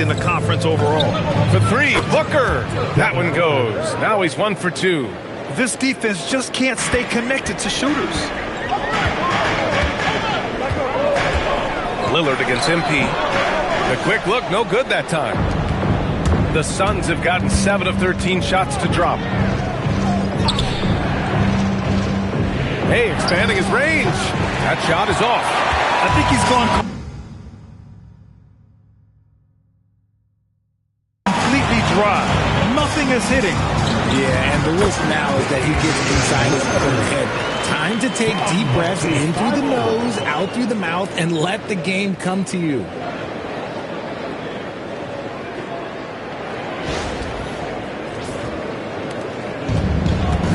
in the conference overall. For three, Booker. That one goes. Now he's 1 for 2. This defense just can't stay connected to shooters. Lillard against MP. The quick look, no good that time. The Suns have gotten 7 of 13 shots to drop. Hey, expanding his range. That shot is off. I think he's gone completely dry. Nothing is hitting. Yeah, and the risk now is that he gets inside his own head. Time to take deep breaths in through the nose, out through the mouth, and let the game come to you.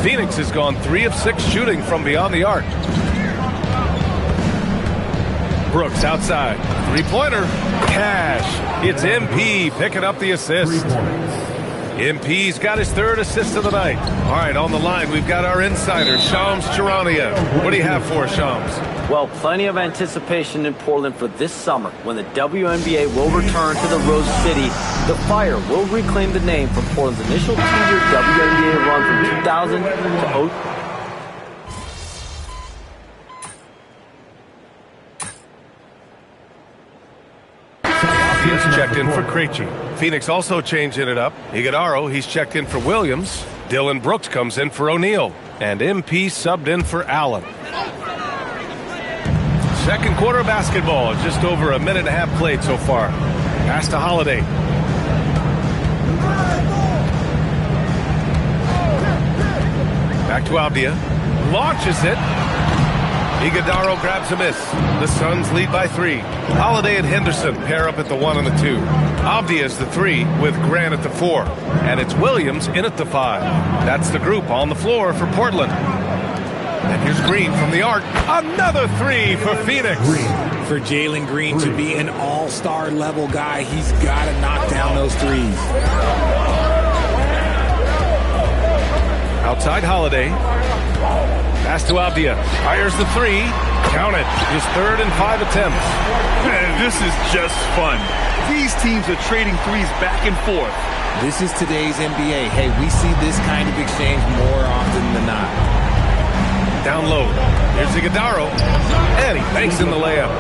Phoenix has gone 3 of 6 shooting from beyond the arc. Brooks outside. Three-pointer. Cash. It's MP picking up the assist. MP's got his 3rd assist of the night. All right, on the line, we've got our insider, Shams Charania. What do you have for us, Shams? Well, plenty of anticipation in Portland for this summer when the WNBA will return to the Rose City. The Fire will reclaim the name from Portland's initial 2-year WNBA run from 2000 to 2000. He's checked in for Krejci. Phoenix also changing it up. Iguodaro, he's checked in for Williams. Dylan Brooks comes in for O'Neal. And MP subbed in for Allen. Second quarter basketball. Just over a minute and a half played so far. Pass to Holiday. Back to Abdia. Launches it. Iguodaro grabs a miss. The Suns lead by 3. Holiday and Henderson pair up at the 1 and the 2. Abdia is the 3 with Grant at the 4. And it's Williams in at the 5. That's the group on the floor for Portland. And here's Green from the arc. Another 3 for Phoenix. For Jalen Green to be an all-star level guy, he's got to knock down those threes. Outside Holiday. Pass to Abdia. Fires the 3. Count it. His 3rd and 5 attempts. Man, this is just fun. These teams are trading threes back and forth. This is today's NBA. Hey, we see this kind of exchange more often than not. Down low. Here's Iguodaro. And he banks in the layup.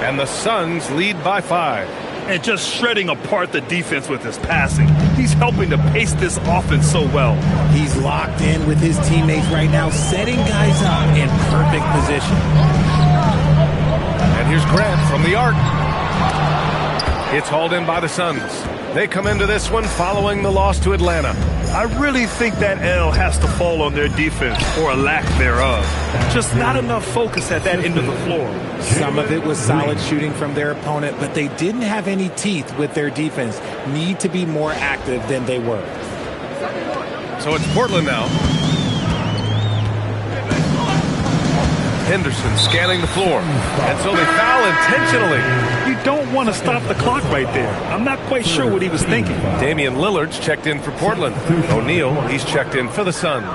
And the Suns lead by 5. And just shredding apart the defense with his passing. He's helping to pace this offense so well. He's locked in with his teammates right now, setting guys up in perfect position. And here's Grant from the arc. It's hauled in by the Suns. They come into this one following the loss to Atlanta. I really think that L has to fall on their defense, or a lack thereof. Just not enough focus at that end of the floor. Some of it was solid shooting from their opponent, but they didn't have any teeth with their defense. Need to be more active than they were. So it's Portland now. Henderson scanning the floor. And so they foul intentionally. You don't want to stop the clock right there. I'm not quite sure what he was thinking. Damian Lillard's checked in for Portland. O'Neal, he's checked in for the Suns.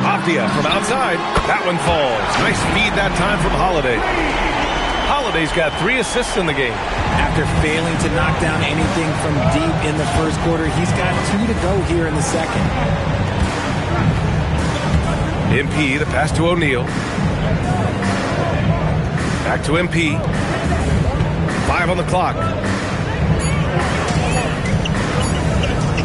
Abdia from outside. That one falls. Nice feed that time from Holiday. Holiday's got 3 assists in the game. After failing to knock down anything from deep in the first quarter, he's got 2 to go here in the second. MP, the pass to O'Neal. Back to MP. 5 on the clock.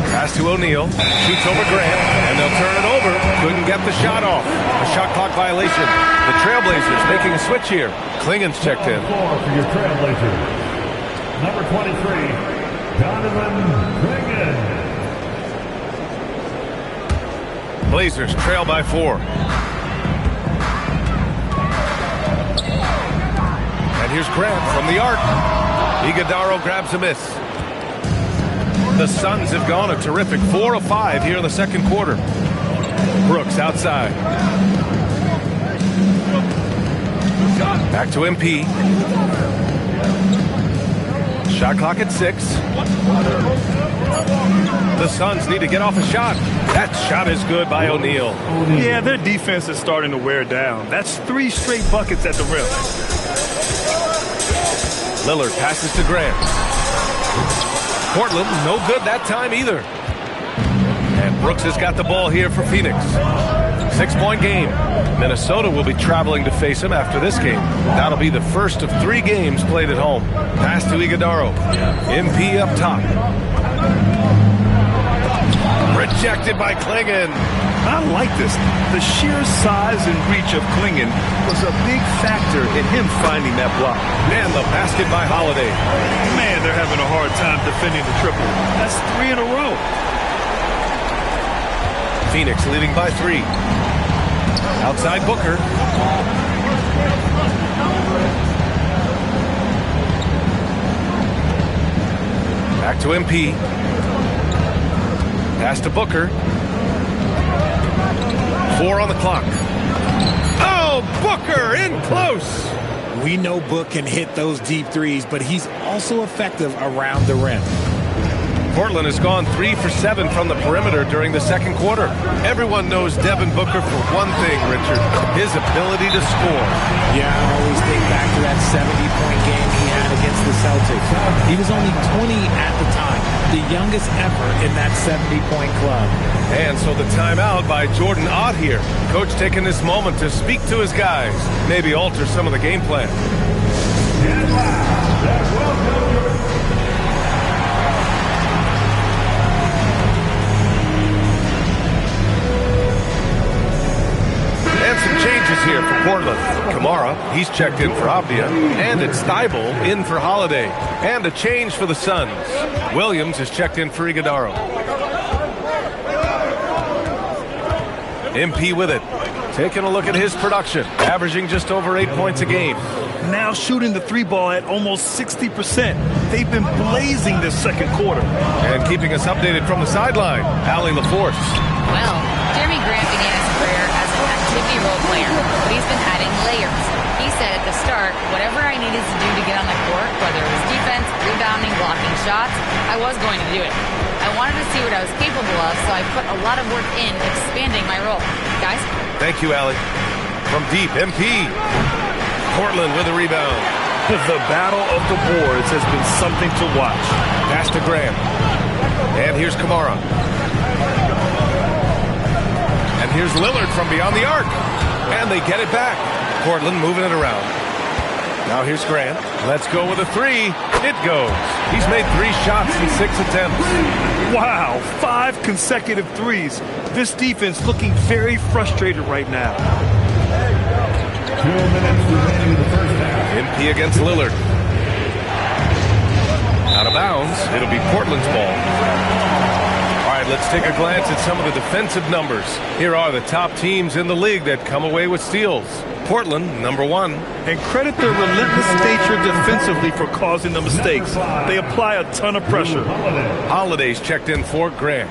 Pass to O'Neal. Shoots over Grant, and they'll turn it over. Couldn't get the shot off. A shot clock violation. The Trailblazers making a switch here. Klingen's checked in. For your Trailblazers, number 23, Donovan Klingen. Blazers trail by 4. And here's Grant from the arc. Iguodaro grabs a miss. The Suns have gone a terrific 4 of 5 here in the second quarter. Brooks outside. Back to MP. Shot clock at 6. The Suns need to get off a shot. That shot is good by O'Neal. Yeah, their defense is starting to wear down. That's 3 straight buckets at the rim. Lillard passes to Grant. Portland, no good that time either. And Brooks has got the ball here for Phoenix. 6-point game. Minnesota will be traveling to face him after this game. That'll be the first of 3 games played at home. Pass to Iguodaro. MP up top. Rejected by Klingon. I like this. The sheer size and reach of Klingon was a big factor in him finding that block. And the basket by Holiday. Man, they're having a hard time defending the triple. That's 3 in a row. Phoenix leading by 3. Outside Booker. Back to MP. Pass to Booker. 4 on the clock. Oh, Booker in close. We know Book can hit those deep threes, but he's also effective around the rim. Portland has gone 3 for 7 from the perimeter during the second quarter. Everyone knows Devin Booker for one thing, Richard, his ability to score. Yeah, I always think back to that 70-point game he had against the Celtics. He was only 20 at the time, the youngest ever in that 70-point club. And so the timeout by Jordan Ott here. Coach taking this moment to speak to his guys, maybe alter some of the game plan. And some changes here for Portland. Kamara, he's checked in for Avdia. And it's Thibault in for Holiday. And a change for the Suns. Williams is checked in for Iguodaro. MP with it. Taking a look at his production. Averaging just over 8 points a game. Now shooting the 3 ball at almost 60%. They've been blazing this second quarter. And keeping us updated from the sideline, Allie LaForce. Well, Jeremy Grant began his career as an activity role player, but he's been adding layers. He said at the start, whatever I needed to do to get on the court, whether it was defense, rebounding, blocking shots, I was going to do it. I wanted to see what I was capable of, so I put a lot of work in expanding my role. Guys? Thank you, Allie. From deep, MP. Portland with a rebound. The battle of the boards has been something to watch. Pass to Graham. And here's Kamara. And here's Lillard from beyond the arc. And they get it back. Portland moving it around. Now here's Grant. Let's go with a 3. It goes. He's made 3 shots in 6 attempts. Wow, 5 consecutive threes. This defense looking very frustrated right now. 2 minutes remaining in the first half. MP against Lillard. Out of bounds. It'll be Portland's ball. All right, let's take a glance at some of the defensive numbers. Here are the top teams in the league that come away with steals. Portland, number 1. And credit their relentless nature defensively for causing the mistakes. They apply a ton of pressure. Holiday's checked in for Grant.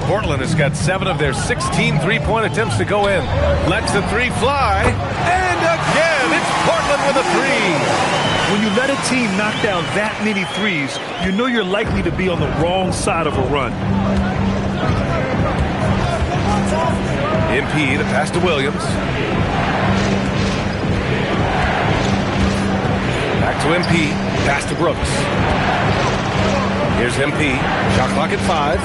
Portland has got 7 of their 16 3-point attempts to go in. Lets the 3 fly. And again, it's Portland with a 3. When you let a team knock down that many threes, you know you're likely to be on the wrong side of a run. MP, the pass to Williams. Back to MP. Pass to Brooks. Here's MP. Shot clock at 5.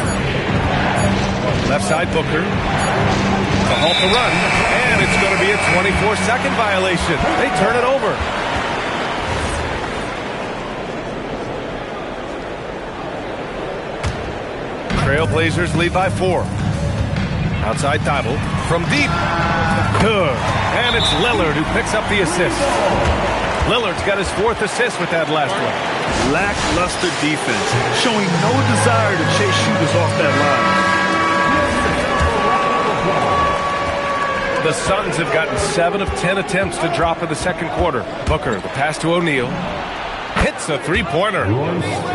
Left side Booker. To halt the run. And it's going to be a 24-second violation. They turn it over. Trailblazers lead by 4. Outside Thibault. From deep. Good. And it's Lillard who picks up the assist. Lillard's got his 4th assist with that last one. Lackluster defense, showing no desire to chase shooters off that line. The Suns have gotten 7 of 10 attempts to drop in the second quarter. Booker, the pass to O'Neal. Hits a 3-pointer.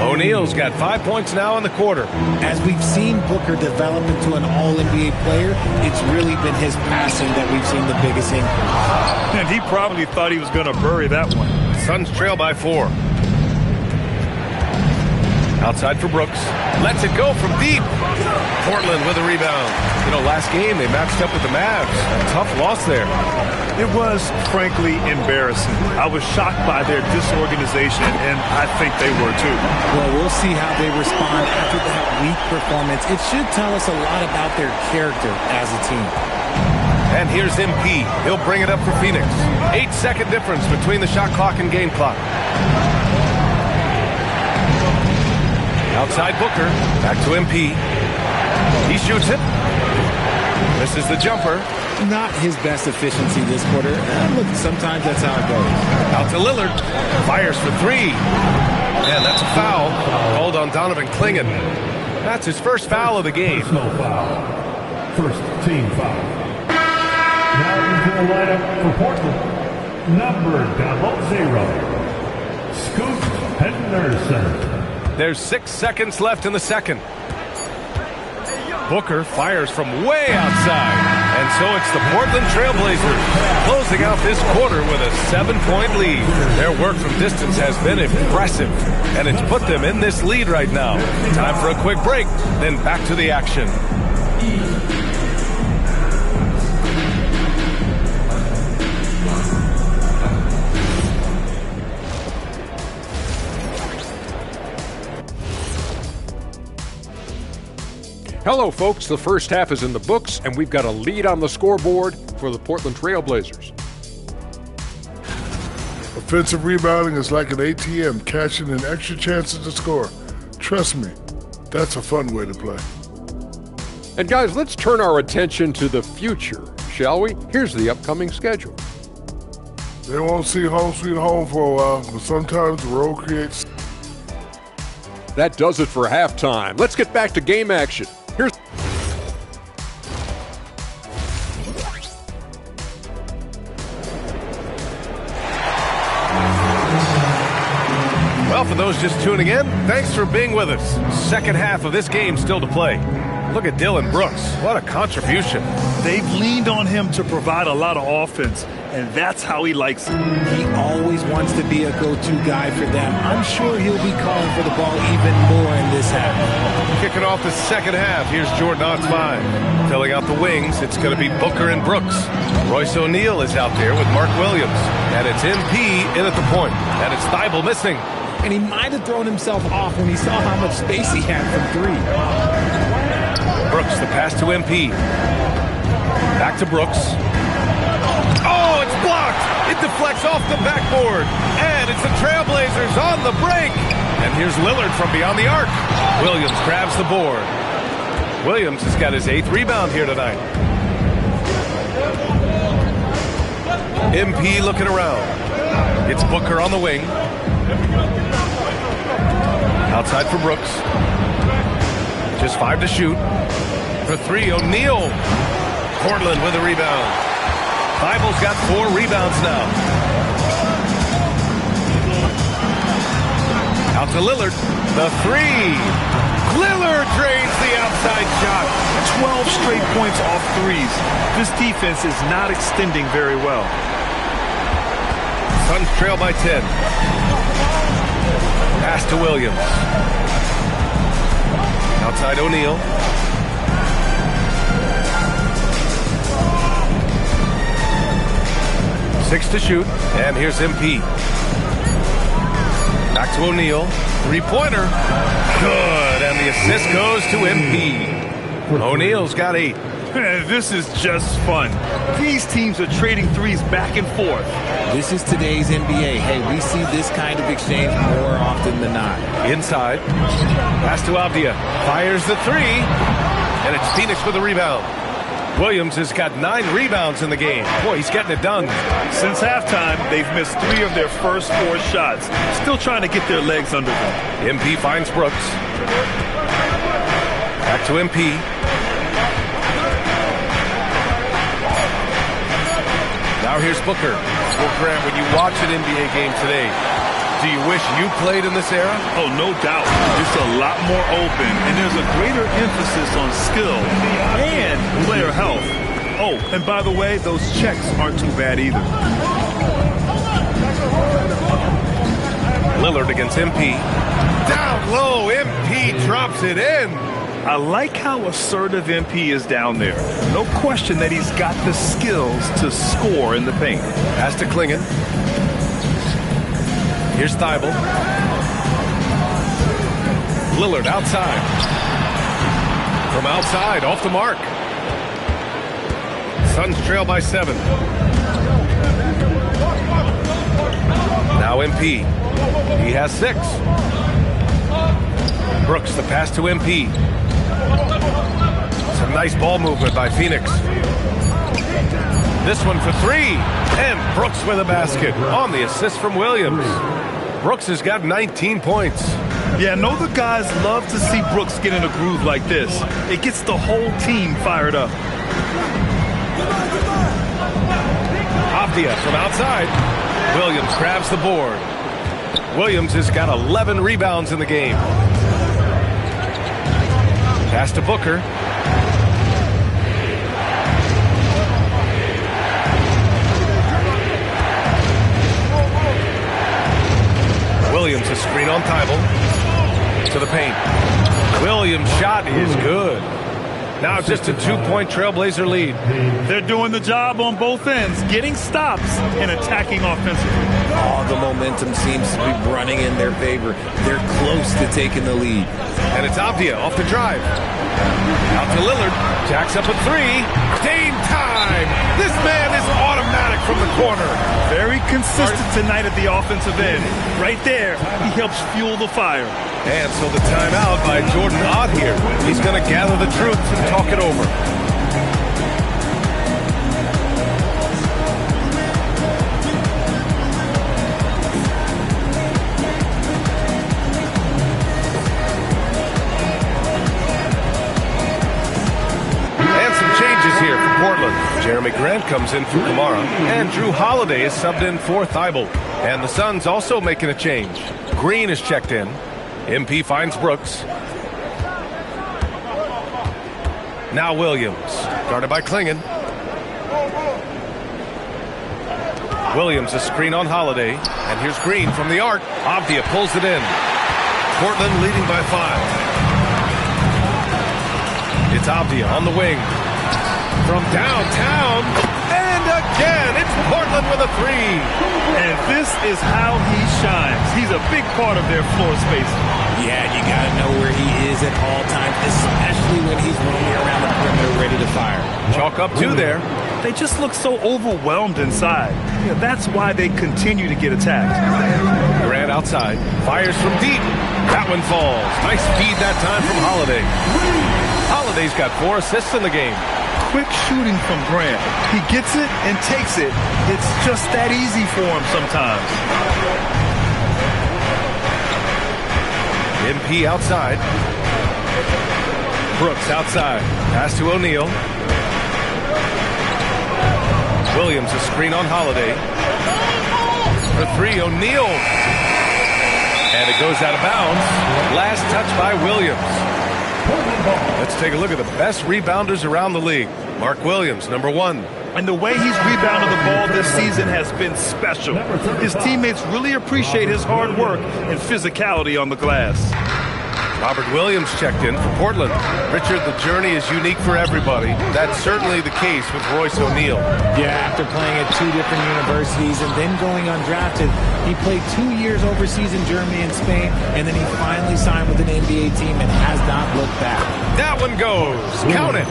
O'Neal's got 5 points now in the quarter. As we've seen Booker develop into an all-NBA player, it's really been his passing that we've seen the biggest increase. And he probably thought he was going to bury that one. Suns trail by 4. Outside for Brooks. Lets it go from deep. Portland with a rebound. You know, last game they matched up with the Mavs. A tough loss there. It was, frankly, embarrassing. I was shocked by their disorganization, and I think they were too. Well, we'll see how they respond after that weak performance. It should tell us a lot about their character as a team. And here's MP. He'll bring it up for Phoenix. 8-second difference between the shot clock and game clock. Outside Booker. Back to MP. He shoots it. Misses the jumper. Not his best efficiency this quarter. Look, sometimes that's how it goes. Out to Lillard. Fires for three. And that's a foul. Called on Donovan Clingan. That's his first foul of the game. Personal foul. First team foul. Now into the lineup for Portland. Number 00. Scoot Henderson. There's 6 seconds left in the second. Booker fires from way outside. And so it's the Portland Trailblazers closing out this quarter with a 7-point lead. Their work from distance has been impressive, and it's put them in this lead right now. Time for a quick break, then back to the action. Hello, folks. The first half is in the books, and we've got a lead on the scoreboard for the Portland Trailblazers. Offensive rebounding is like an ATM, cashing in extra chances to score. Trust me, that's a fun way to play. And guys, let's turn our attention to the future, shall we? Here's the upcoming schedule. They won't see home sweet home for a while, but sometimes the road creates. That does it for halftime. Let's get back to game action. Here's Well, for those just tuning in, thanks for being with us. Second half of this game still to play. Look at Dylan Brooks. What a contribution. They've leaned on him to provide a lot of offense, and that's how he likes it. He always wants to be a go-to guy for them. I'm sure he'll be calling for the ball even more in this half. Kicking off the second half, here's Jordan Ott's 5. Filling out the wings, it's going to be Booker and Brooks. Royce O'Neal is out there with Mark Williams. And it's MP in at the point. And it's Thibault missing. And he might have thrown himself off when he saw how much space he had from three. Brooks, the pass to MP. Back to Brooks. Oh, it's blocked! It deflects off the backboard. And it's the Trailblazers on the break. And here's Lillard from beyond the arc. Williams grabs the board. Williams has got his 8th rebound here tonight. MP looking around. It's Booker on the wing. Outside for Brooks. Just 5 to shoot. For 3, O'Neal. Portland with a rebound. Thibault's got 4 rebounds now. Out to Lillard. The 3. Lillard drains the outside shot. 12 straight points off threes. This defense is not extending very well. Suns trail by 10. Pass to Williams. Outside O'Neal. Six to shoot. And here's MP. Back to O'Neal. 3-pointer. Good. And the assist goes to MP. O'Neal's got 8. This is just fun. These teams are trading threes back and forth. This is today's NBA. Hey, we see this kind of exchange more often than not. Inside. Pass to Avdia. Fires the 3. And it's Phoenix with the rebound. Williams has got 9 rebounds in the game. Boy, he's getting it done. Since halftime, they've missed 3 of their first 4 shots. Still trying to get their legs under them. MP finds Brooks. Back to MP. Now here's Booker. Well, Grant, when you watch an NBA game today, do you wish you played in this era? Oh, no doubt. It's a lot more open, and there's a greater emphasis on skill and player health. Oh, and by the way, those checks aren't too bad either. Lillard against MP. Down low, MP drops it in. I like how assertive MP is down there. No question that he's got the skills to score in the paint. Pass to Klingen. Here's Thibault. Lillard outside. From outside, off the mark. Suns trail by 7. Now MP. He has 6. Brooks, the pass to MP. Some nice ball movement by Phoenix. This one for 3. And Brooks with a basket on the assist from Williams. Brooks has got 19 points. Yeah, I know the guys love to see Brooks get in a groove like this. It gets the whole team fired up. Avdia from outside. Williams grabs the board. Williams has got 11 rebounds in the game. Pass to Booker. Williams a screen on Thibault. To the paint. Williams' shot is good. Now just a 2-point Trailblazer lead. They're doing the job on both ends, getting stops and attacking offensively. Oh, the momentum seems to be running in their favor. They're close to taking the lead. And it's Avdia off the drive. Out to Lillard. Jacks up a 3. Game time. This man is automatic from the corner. Very consistent tonight at the offensive end. Right there, he helps fuel the fire. And so the timeout by Jordan Ott here. He's going to gather the troops and talk it over. And some changes here for Portland. Jeremy Grant comes in for Kamara. And Drew Holiday is subbed in for Thibault. And the Suns also making a change. Green is checked in. MP finds Brooks. Now Williams, guarded by Klingen. Williams a screen on Holiday. And here's Green from the arc. Avdia pulls it in. Portland leading by 5. It's Avdia on the wing. From downtown. And again, it's Portland with a 3. And this is how he shines. He's a big part of their floor space. Yeah, you got to know where he is at all times, especially when he's roaming around the perimeter ready to fire. Chalk up 2 there. They just look so overwhelmed inside. Yeah, that's why they continue to get attacked. Grant outside. Fires from deep. That one falls. Nice feed that time from Holiday. Holiday's got 4 assists in the game. Quick shooting from Grant. He gets it and takes it. It's just that easy for him sometimes. MP outside. Brooks outside. Pass to O'Neal. Williams a screen on Holiday. For 3, O'Neal. And it goes out of bounds. Last touch by Williams. Let's take a look at the best rebounders around the league. Mark Williams, number 1. And the way he's rebounded the ball this season has been special. His teammates really appreciate his hard work and physicality on the glass. Robert Williams checked in for Portland. Richard, the journey is unique for everybody. That's certainly the case with Royce O'Neal. Yeah, after playing at 2 different universities and then going undrafted, he played 2 years overseas in Germany and Spain, and then he finally signed with an NBA team and has not looked back. That one goes. Count it.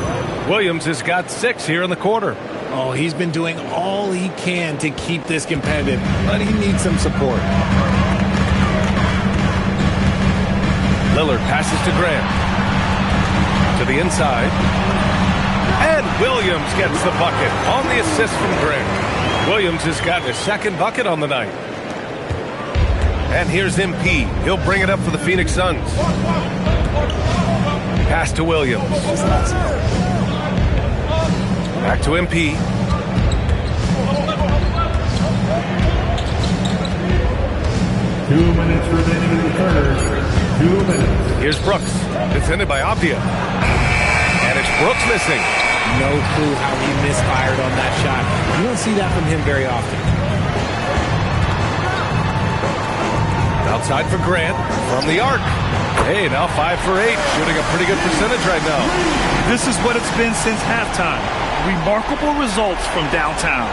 Williams has got 6 here in the quarter. Oh, he's been doing all he can to keep this competitive, but he needs some support. Lillard passes to Grant. To the inside. And Williams gets the bucket on the assist from Grant. Williams has got his 2nd bucket on the night. And here's MP. He'll bring it up for the Phoenix Suns. Pass to Williams. Back to MP. Two minutes remaining in the third. 2 minutes. Here's Brooks. Defended by Avdia. And it's Brooks missing. No clue how he misfired on that shot. You don't see that from him very often. Outside for Grant from the arc. Hey, now 5 for 8, shooting a pretty good percentage right now. This is what it's been since halftime. Remarkable results from downtown.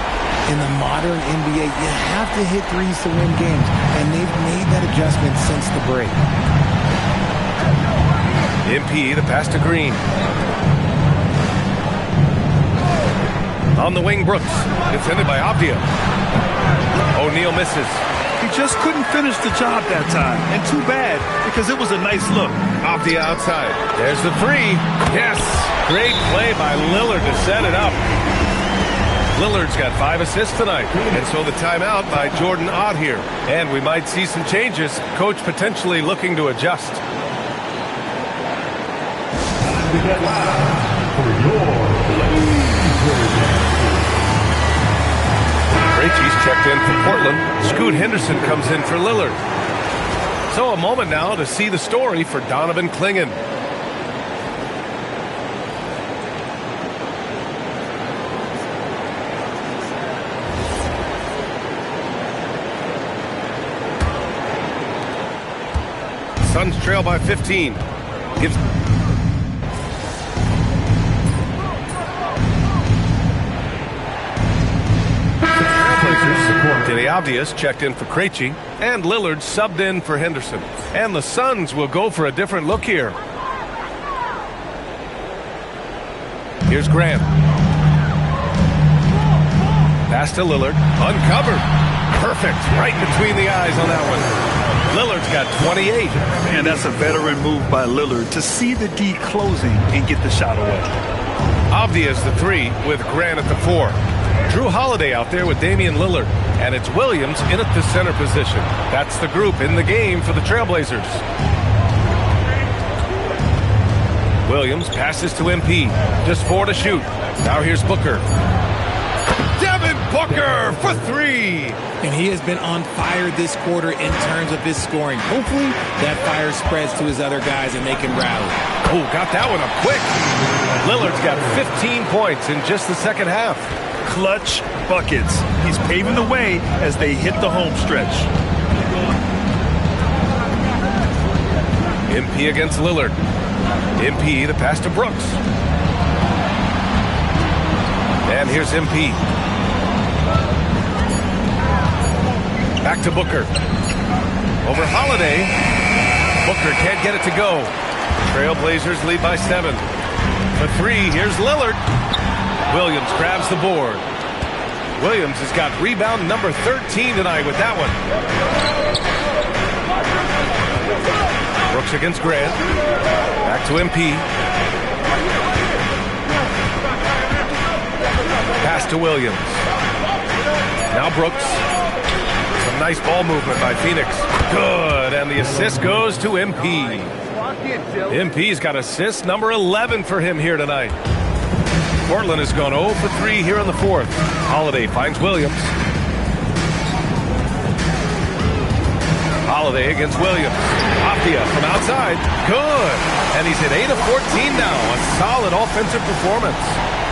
In the modern NBA, you have to hit threes to win games, and they've made that adjustment since the break. MP, the pass to Green. On the wing, Brooks. Defended by Abdia. O'Neal misses. He just couldn't finish the job that time, and too bad, because it was a nice look. Abdia outside. There's the three. Yes! Great play by Lillard to set it up. Lillard's got 5 assists tonight, and so the timeout by Jordan Ott here. And we might see some changes. Coach potentially looking to adjust. Krejci's checked in for Portland. Scoot Henderson comes in for Lillard. So a moment now to see the story for Donovan Clingan. Suns trail by 15. Gives Denny Avdius checked in for Krejci, and Lillard subbed in for Henderson. And the Suns will go for a different look here. Here's Grant. Pass to Lillard. Uncovered. Perfect. Right between the eyes on that one. Lillard's got 28. And that's a veteran move by Lillard to see the D closing and get the shot away. Avdius the 3 with Grant at the 4. Drew Holiday out there with Damian Lillard. And it's Williams in at the center position. That's the group in the game for the Trailblazers. Williams passes to MP. Just 4 to shoot. Now here's Booker. Devin Booker for 3. And he has been on fire this quarter in terms of his scoring. Hopefully that fire spreads to his other guys and they can rally. Oh, got that one up quick. Lillard's got 15 points in just the second half. Clutch buckets. He's paving the way as they hit the home stretch. MP against Lillard. MP, the pass to Brooks. And here's MP. Back to Booker. Over Holiday. Booker can't get it to go. Trailblazers lead by 7. For 3, here's Lillard. Williams grabs the board. Williams has got rebound number 13 tonight with that one. Brooks against Grant. Back to MP. Pass to Williams. Now Brooks. Some nice ball movement by Phoenix. Good, and the assist goes to MP. MP's got assist number 11 for him here tonight. Portland has gone 0 for 3 here in the 4th. Holiday finds Williams. Holiday against Williams. Abdia from outside. Good. And he's at 8 of 14 now. A solid offensive performance.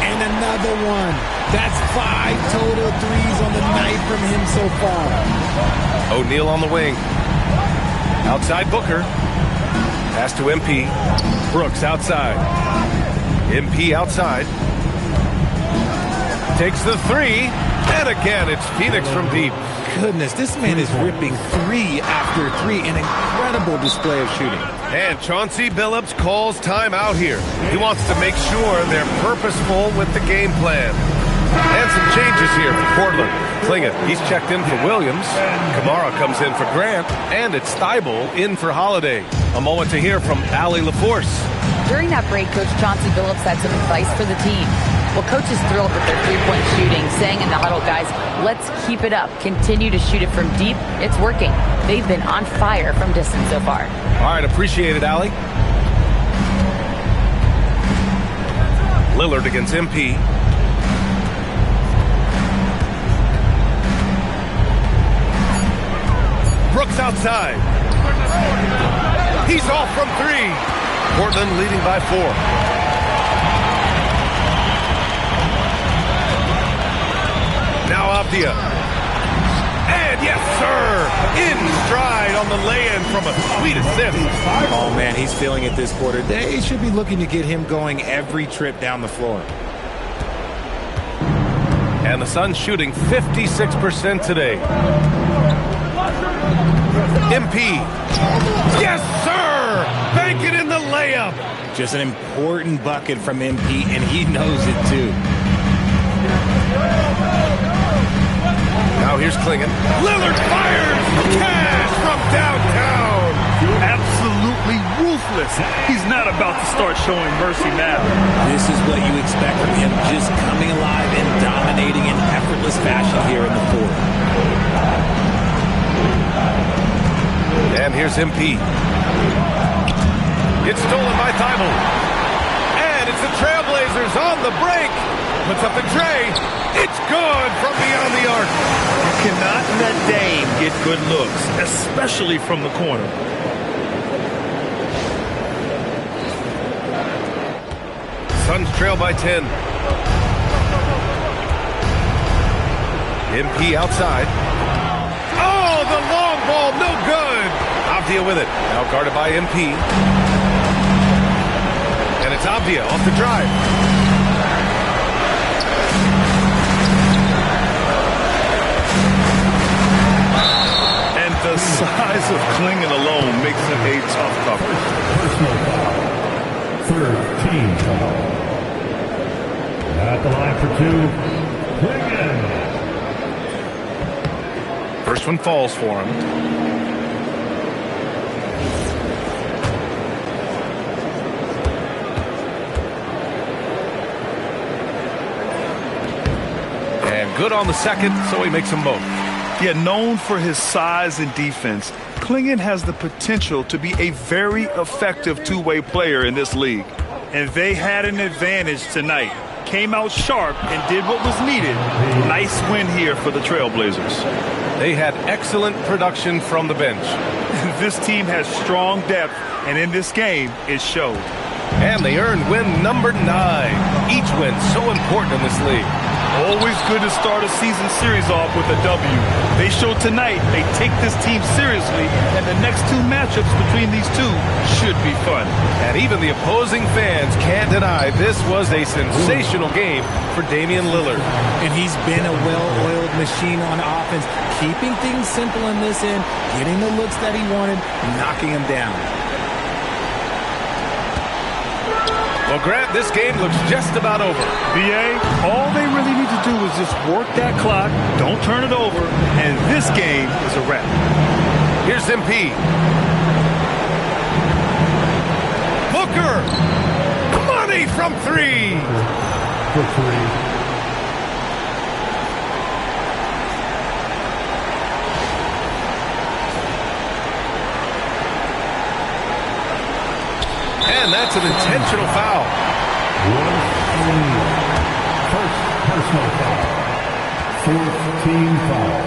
And another one. That's 5 total threes on the night from him so far. O'Neal on the wing. Outside Booker. Pass to MP. Brooks outside. MP outside. Takes the 3. And again, it's Phoenix from deep. Goodness, this man is ripping 3 after 3. An incredible display of shooting. And Chauncey Billups calls timeout here. He wants to make sure they're purposeful with the game plan. And some changes here for Portland. Clingan, he's checked in for Williams. Kamara comes in for Grant. And it's Thibault in for Holiday. A moment to hear from Allie LaForce. During that break, Coach Chauncey Billups had some advice for the team. Well, Coach is thrilled with their three-point shooting, saying in the huddle, guys, let's keep it up. Continue to shoot it from deep. It's working. They've been on fire from distance so far. All right, appreciate it, Allie. Lillard against MP. Brooks outside. He's off from 3. Portland leading by 4. Now Abdia. And yes, sir, in stride on the lay-in from a sweet assist. Oh, man, he's feeling it this quarter. They should be looking to get him going every trip down the floor. And the Suns shooting 56% today. MP. Yes, sir! Bank it in the layup. Just an important bucket from MP, and he knows it, too. Now here's Klingon. Lillard fires! Cash from downtown! Absolutely ruthless. He's not about to start showing mercy now. This is what you expect from him, just coming alive and dominating in effortless fashion here in the fourth. And here's MP. It's stolen by Thibault. And it's the Trailblazers on the break. Puts up the tray. It's good from beyond the arc. You cannot let Dame get good looks, especially from the corner. Suns trail by 10. MP outside. Oh, the long ball, no good. Avdia with it. Now guarded by MP. And it's Avdia off the drive. And the size of Klingon alone makes him a tough coverage. Personal foul. Third team foul. At the line for two, Klingon. First one falls for him. And good on the second, so he makes them both. Yet known for his size and defense, Klingon has the potential to be a very effective two-way player in this league. And they had an advantage tonight. Came out sharp and did what was needed. Nice win here for the Trailblazers. They had excellent production from the bench. This team has strong depth, and in this game, it showed. And they earned win number 9. Each win so important in this league. Always good to start a season series off with a W. They showed tonight they take this team seriously, and the next two matchups between these two should be fun. And even the opposing fans can't deny this was a sensational game for Damian Lillard. And he's been a well-oiled machine on offense, keeping things simple in this end, getting the looks that he wanted, knocking them down. Well, Grant, this game looks just about over. BA, all they really need to do is just work that clock, don't turn it over, and this game is a wrap. Here's MP. Booker! Money from 3! For three. And that's an intentional foul. First personal foul. Fourth team foul.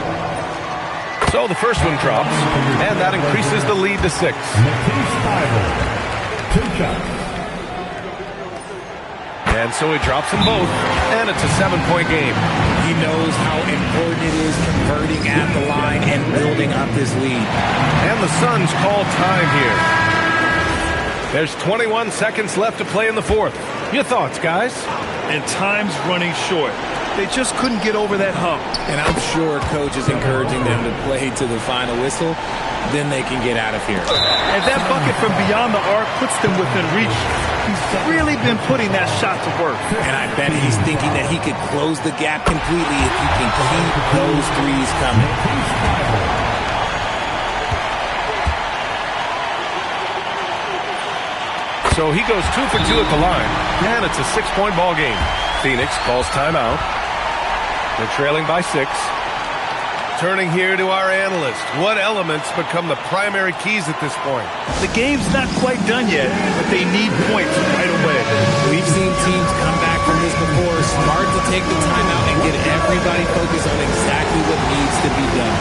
So the first one drops, and that increases the lead to 6. Matisse Thybulle. 2 shots. And so he drops them both, and it's a 7-point game. He knows how important it is converting at the line and building up this lead. And the Suns call time here. There's 21 seconds left to play in the fourth. Your thoughts, guys? And time's running short. They just couldn't get over that hump. And I'm sure coach is encouraging them to play to the final whistle. Then they can get out of here. And that bucket from beyond the arc puts them within reach. He's really been putting that shot to work. And I bet he's thinking that he could close the gap completely if he can keep those threes coming. So he goes 2 for 2 at the line, and it's a 6-point ball game. Phoenix calls timeout. They're trailing by 6. Turning here to our analyst. What elements become the primary keys at this point? The game's not quite done yet, but they need points right away. We've seen teams come back from this before. Smart to take the timeout and get everybody focused on exactly what needs to be done.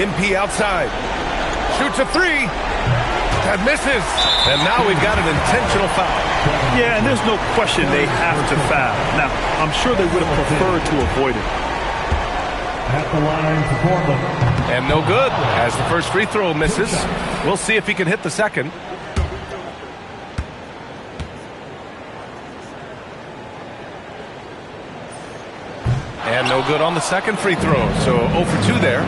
MP outside. Shoots a three. That misses. And now we've got an intentional foul. Yeah, and there's no question they have to foul. Now, I'm sure they would have preferred to avoid it. At the line for Portland. And no good, as the first free throw misses. We'll see if he can hit the second. And no good on the second free throw, so 0 for 2 there.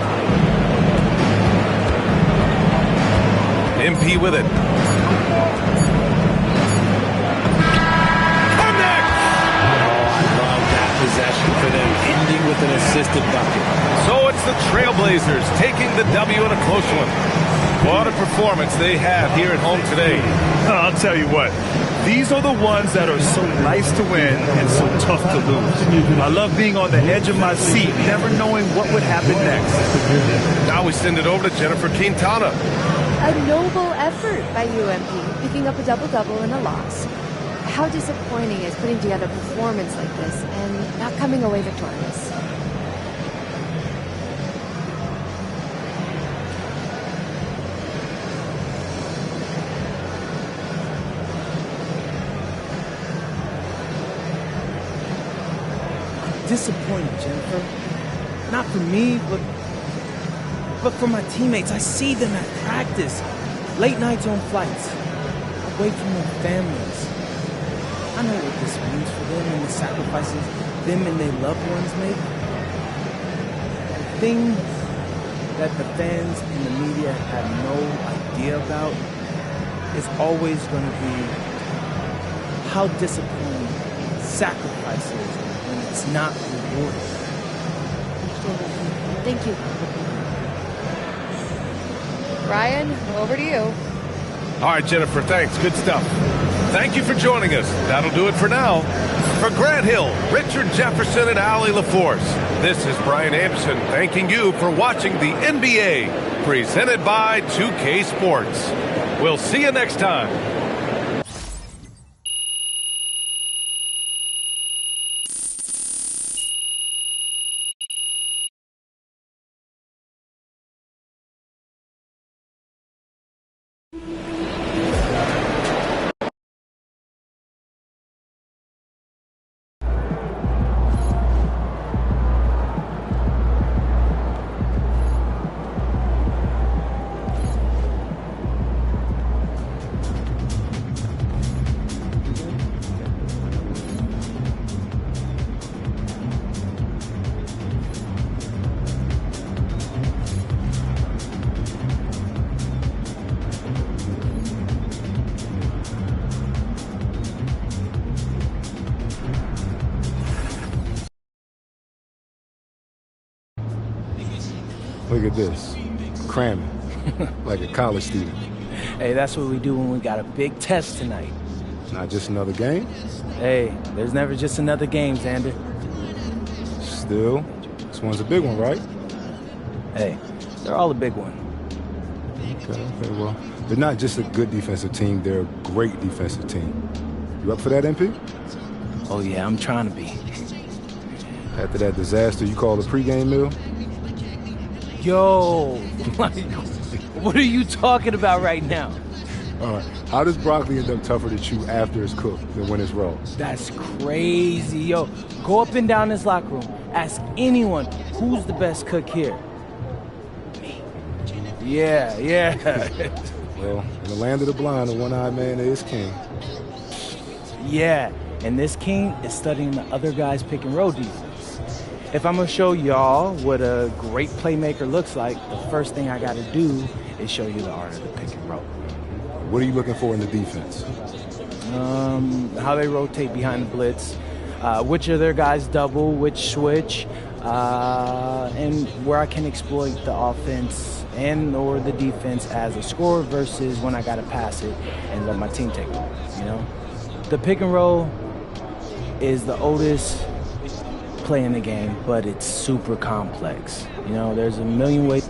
MP with it. Connect! I love that possession for them, ending with an assisted bucket. So it's the Trailblazers taking the W in a close one. What a performance they have here at home today. I'll tell you what. These are the ones that are so nice to win and so tough to lose. I love being on the edge of my seat, never knowing what would happen next. Now we send it over to Jennifer Quintana. A noble effort by UMP, picking up a double-double in a loss. How disappointing is putting together a performance like this and not coming away victorious. Disappointed, Jennifer. Not for me, but for my teammates. I see them at practice, late nights on flights, away from their families. I know what this means for them and the sacrifices them and their loved ones make. The thing that the fans and the media have no idea about is always going to be how disappointing sacrifice is when it's not rewarded. Thank you. Ryan, over to you. All right, Jennifer, thanks. Good stuff. Thank you for joining us. That'll do it for now. For Grant Hill, Richard Jefferson, and Allie LaForce, this is Brian Anderson thanking you for watching the NBA, presented by 2K Sports. We'll see you next time. Look at this, cramming, like a college student. Hey, that's what we do when we got a big test tonight. Not just another game? Hey, there's never just another game, Xander. Still, this one's a big one, right? Hey, they're all a big one. Okay, well, they're not just a good defensive team, they're a great defensive team. You up for that, MP? Oh yeah, I'm trying to be. After that disaster you call the pregame meal? Yo, like, what are you talking about right now? All right, how does broccoli end up tougher to chew after it's cooked than when it's raw? That's crazy. Yo, go up and down this locker room. Ask anyone who's the best cook here. Me. Yeah. Well, in the land of the blind, the one-eyed man is king. Yeah, and this king is studying the other guy's pick and roll defense. If I'm going to show y'all what a great playmaker looks like, the first thing I got to do is show you the art of the pick and roll. What are you looking for in the defense? How they rotate behind the blitz, which of their guys double, which switch, and where I can exploit the offense and or the defense as a scorer versus when I got to pass it and let my team take it, you know? The pick and roll is the oldest play in the game, but it's super complex. You know, there's a million ways.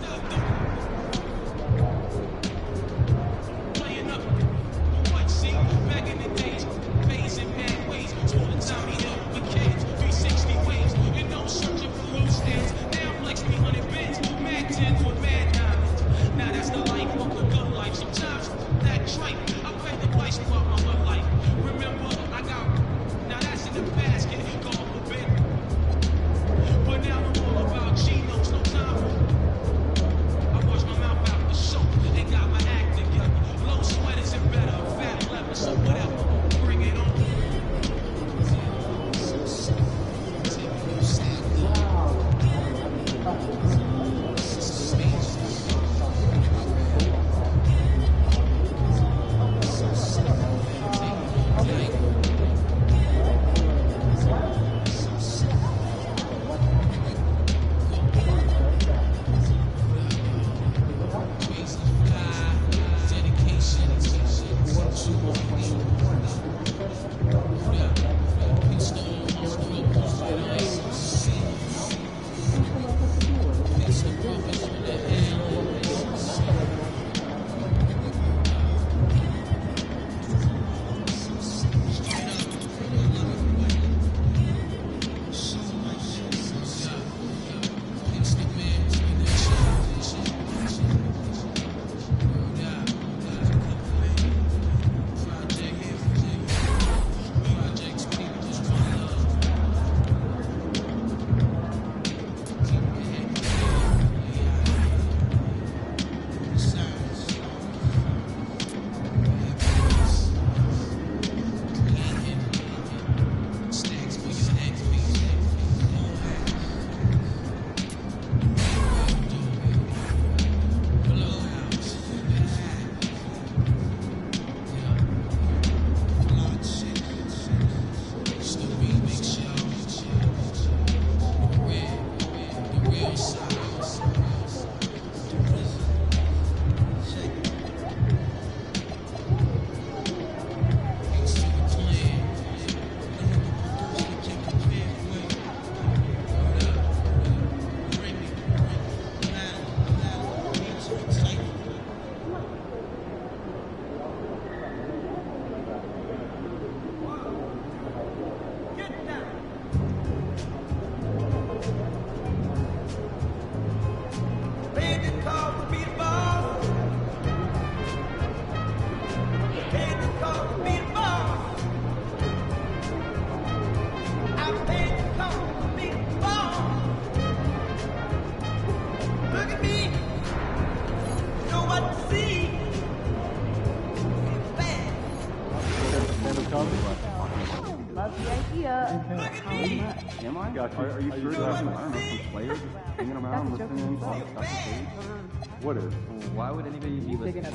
Am I? Are you sure that I don't know, some players hanging around listening to stuff that they What is? Why would anybody be listening? You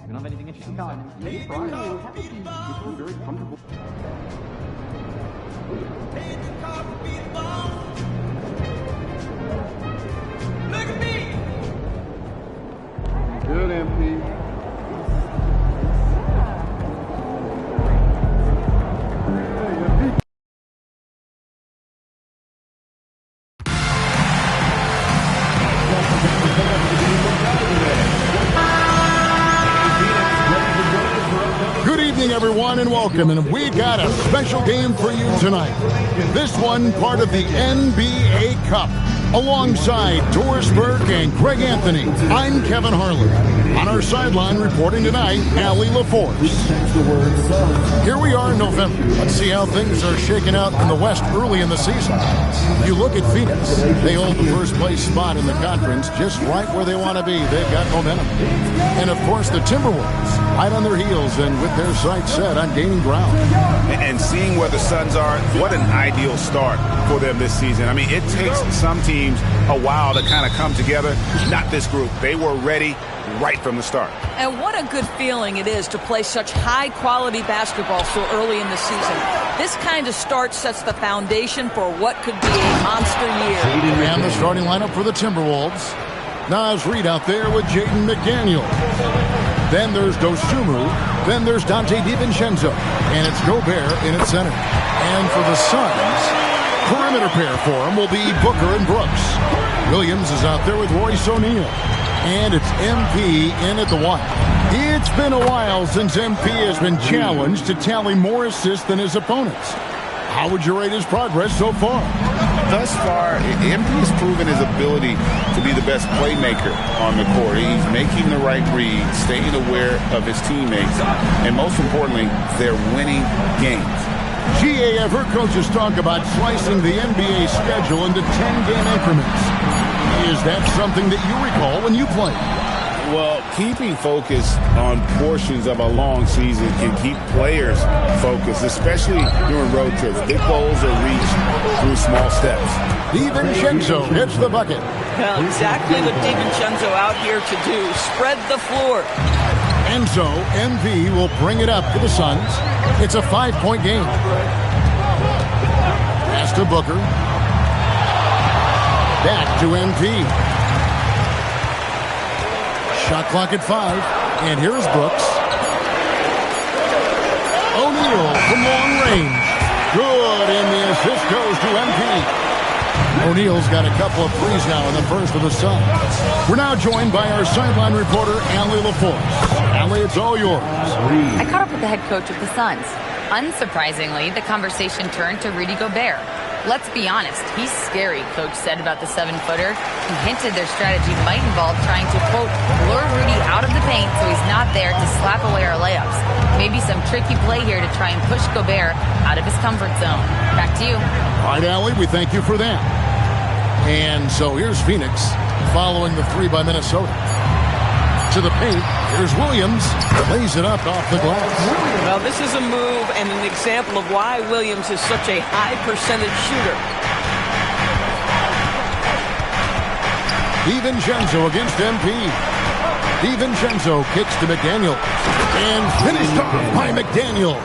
don't have anything interesting to say? Maybe try it. You feel very comfortable. Look at me! Good, MP. Good evening, everyone, and welcome. And we got a special game for you tonight. This one part of the NBA Cup. Alongside Doris Burke and Greg Anthony, I'm Kevin Harlan. On our sideline reporting tonight, Allie LaForce. Here we are in November. Let's see how things are shaking out in the West early in the season. You look at Phoenix. They hold the first place spot in the conference just right where they want to be. They've got momentum. And, of course, the Timberwolves right on their heels and with their sights set on gaining ground. And seeing where the Suns are, what an ideal start for them this season. I mean, it takes some teams a while to kind of come together. Not this group. They were ready right from the start. And what a good feeling it is to play such high-quality basketball so early in the season. This kind of start sets the foundation for what could be a monster year. And the starting lineup for the Timberwolves. Naz Reid out there with Jaden McDaniel. Then there's Dosunmu. Then there's Dante DiVincenzo. And it's Gobert in its center. And for the Suns, perimeter pair for him will be Booker and Brooks. Williams is out there with Royce O'Neal. And it's MP in at the one. It's been a while since MP has been challenged to tally more assists than his opponents. How would you rate his progress so far? Thus far, MP has proven his ability to be the best playmaker on the court. He's making the right reads, staying aware of his teammates, and most importantly, they're winning games. GA, I've heard coaches talk about slicing the NBA schedule into 10-game increments. Is that something that you recall when you played? Well, keeping focus on portions of a long season can keep players focused, especially during road trips. Big goals are reached through small steps. DiVincenzo hits the bucket. Well, exactly what DiVincenzo out here to do. Spread the floor. And so, MP will bring it up to the Suns. It's a 5-point game. Pass to Booker. Back to MP. Shot clock at 5. And here's Brooks. O'Neal from long range. Good, and the assist goes to MP. O'Neal's got a couple of threes now in the first of the Suns. We're now joined by our sideline reporter, Allie LaForce. Allie, it's all yours. I caught up with the head coach of the Suns. Unsurprisingly, the conversation turned to Rudy Gobert. Let's be honest, he's scary, Coach said about the 7-footer. He hinted their strategy might involve trying to, quote, lure Rudy out of the paint so he's not there to slap away our layups. Maybe some tricky play here to try and push Gobert out of his comfort zone. Back to you. All right, Allie, we thank you for that. And so here's Phoenix following the 3 by Minnesota. To the paint, here's Williams, lays it up off the glass. Well, this is a move and an example of why Williams is such a high percentage shooter. DiVincenzo against MP. DiVincenzo kicks to McDaniel. And finished off by McDaniel.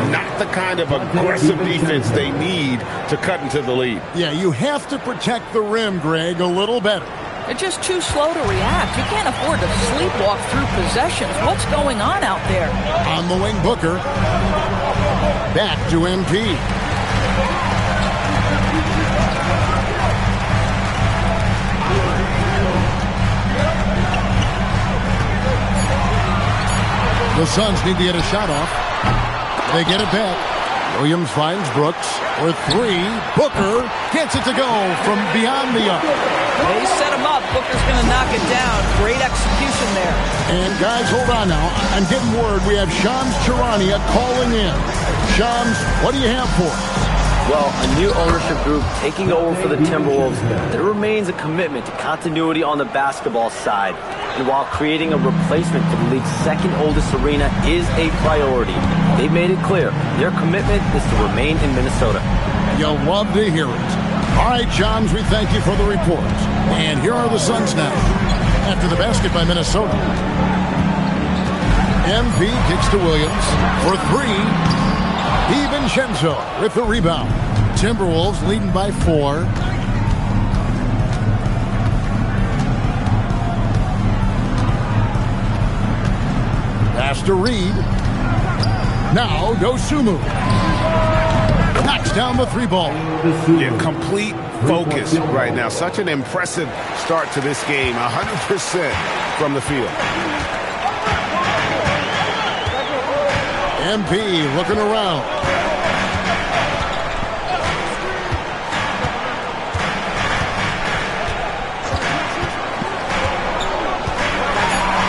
Not the kind of aggressive defense they need to cut into the lead. Yeah, you have to protect the rim, Greg, a little better. They're just too slow to react. You can't afford to sleepwalk through possessions. What's going on out there? On the wing, Booker. Back to MP. The Suns need to get a shot off. They get it back. Williams finds Brooks for 3. Booker gets it to go from beyond the arc. They set him up. Booker's going to knock it down. Great execution there. And guys, hold on now. I'm getting word we have Shams Charania calling in. Shams, what do you have for us? Well, a new ownership group taking over for the Timberwolves. There remains a commitment to continuity on the basketball side. And while creating a replacement for the league's second oldest arena is a priority, they've made it clear their commitment is to remain in Minnesota. You'll love to hear it. All right, Johns, we thank you for the report. And here are the Suns now. After the basket by Minnesota. MP kicks to Williams for three. DiVincenzo with the rebound. Timberwolves leading by 4. Pass to Reed. Now Dosunmu. Knocks down the 3-ball. Yeah, complete focus right now. Such an impressive start to this game. 100% from the field. MP looking around.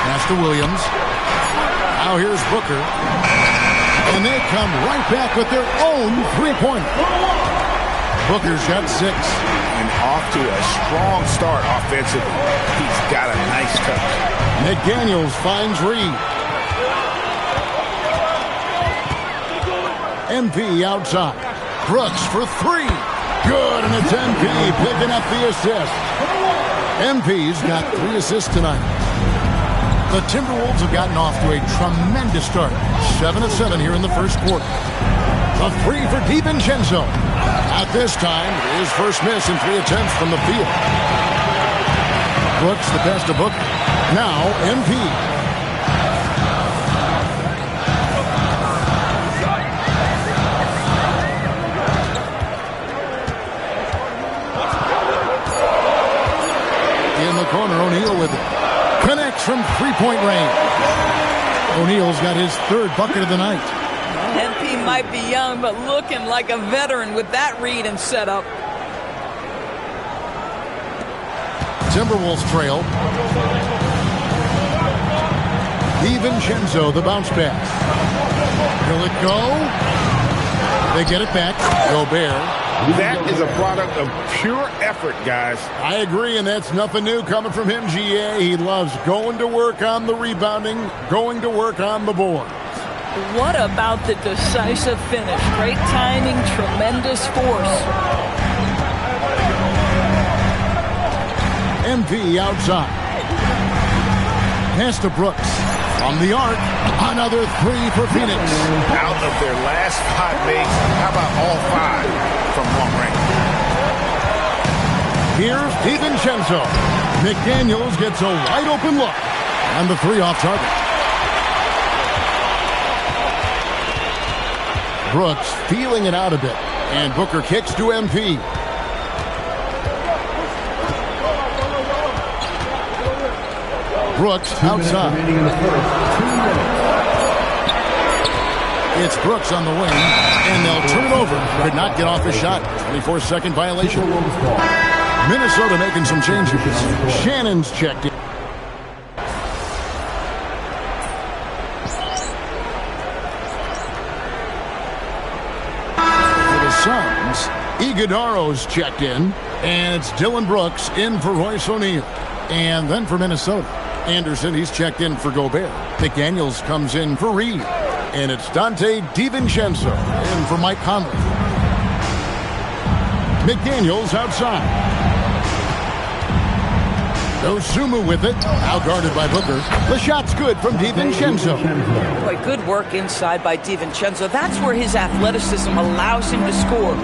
Pass to Williams. Now here's Booker. And they come right back with their own 3-pointer. Booker's got 6. And off to a strong start offensively. He's got a nice touch. McDaniels finds Reed. MP outside. Brooks for 3. Good, and it's MP picking up the assist. MP's got 3 assists tonight. The Timberwolves have gotten off to a tremendous start. 7 of 7 here in the first quarter. A 3 for DiVincenzo. At this time, his first miss in 3 attempts from the field. Brooks the pass to Booker. Now MP. In the corner, O'Neal with it. Connects from 3-point range. O'Neal's got his 3rd bucket of the night. MP might be young, but looking like a veteran with that read and setup. Timberwolves trail. DiVincenzo, the bounce pass. Will it go? They get it back. Gobert. That is a product of pure effort, guys. I agree, and that's nothing new coming from him, GA. He loves going to work on the rebounding, going to work on the board. What about the decisive finish? Great timing, tremendous force. MP outside. Pass to Brooks. From the arc, another 3 for Phoenix. Out of their last 5 makes, how about all 5 from long range? Here's DiVincenzo. McDaniels gets a wide open look. And the 3 off target. Brooks feeling it out a bit. And Booker kicks to MP. Brooks outside. It's Brooks on the wing, and they'll turn it over. Could not get off his shot. 24-second violation. Minnesota making some changes. Shannon's checked in. For the Suns, Iguodaro's checked in, and it's Dylan Brooks in for Royce O'Neal. And then for Minnesota, Anderson, he's checked in for Gobert. McDaniels comes in for Reed. And it's DiVincenzo in for Mike Conley. McDaniels outside. Dosunmu with it. Out guarded by Booker. The shot's good from DiVincenzo. Boy, good work inside by DiVincenzo. That's where his athleticism allows him to score.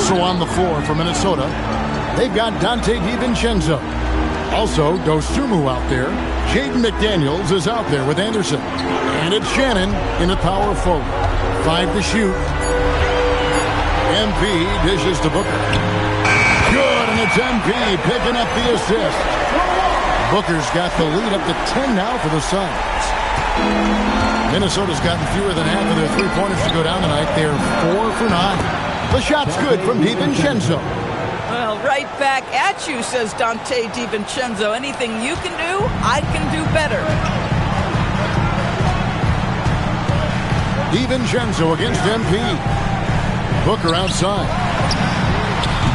So on the floor for Minnesota, they've got DiVincenzo. Also, Dosunmu out there. Jaden McDaniels is out there with Anderson. And it's Shannon in a power forward. 5 to shoot. MP dishes to Booker. Good, and it's MP picking up the assist. Booker's got the lead up to 10 now for the Suns. Minnesota's gotten fewer than half of their 3-pointers to go down tonight. They're 4 for 9. The shot's good from DiVincenzo. Well, right back at you, says DiVincenzo. Anything you can do, I can do better. DiVincenzo against MP. Booker outside.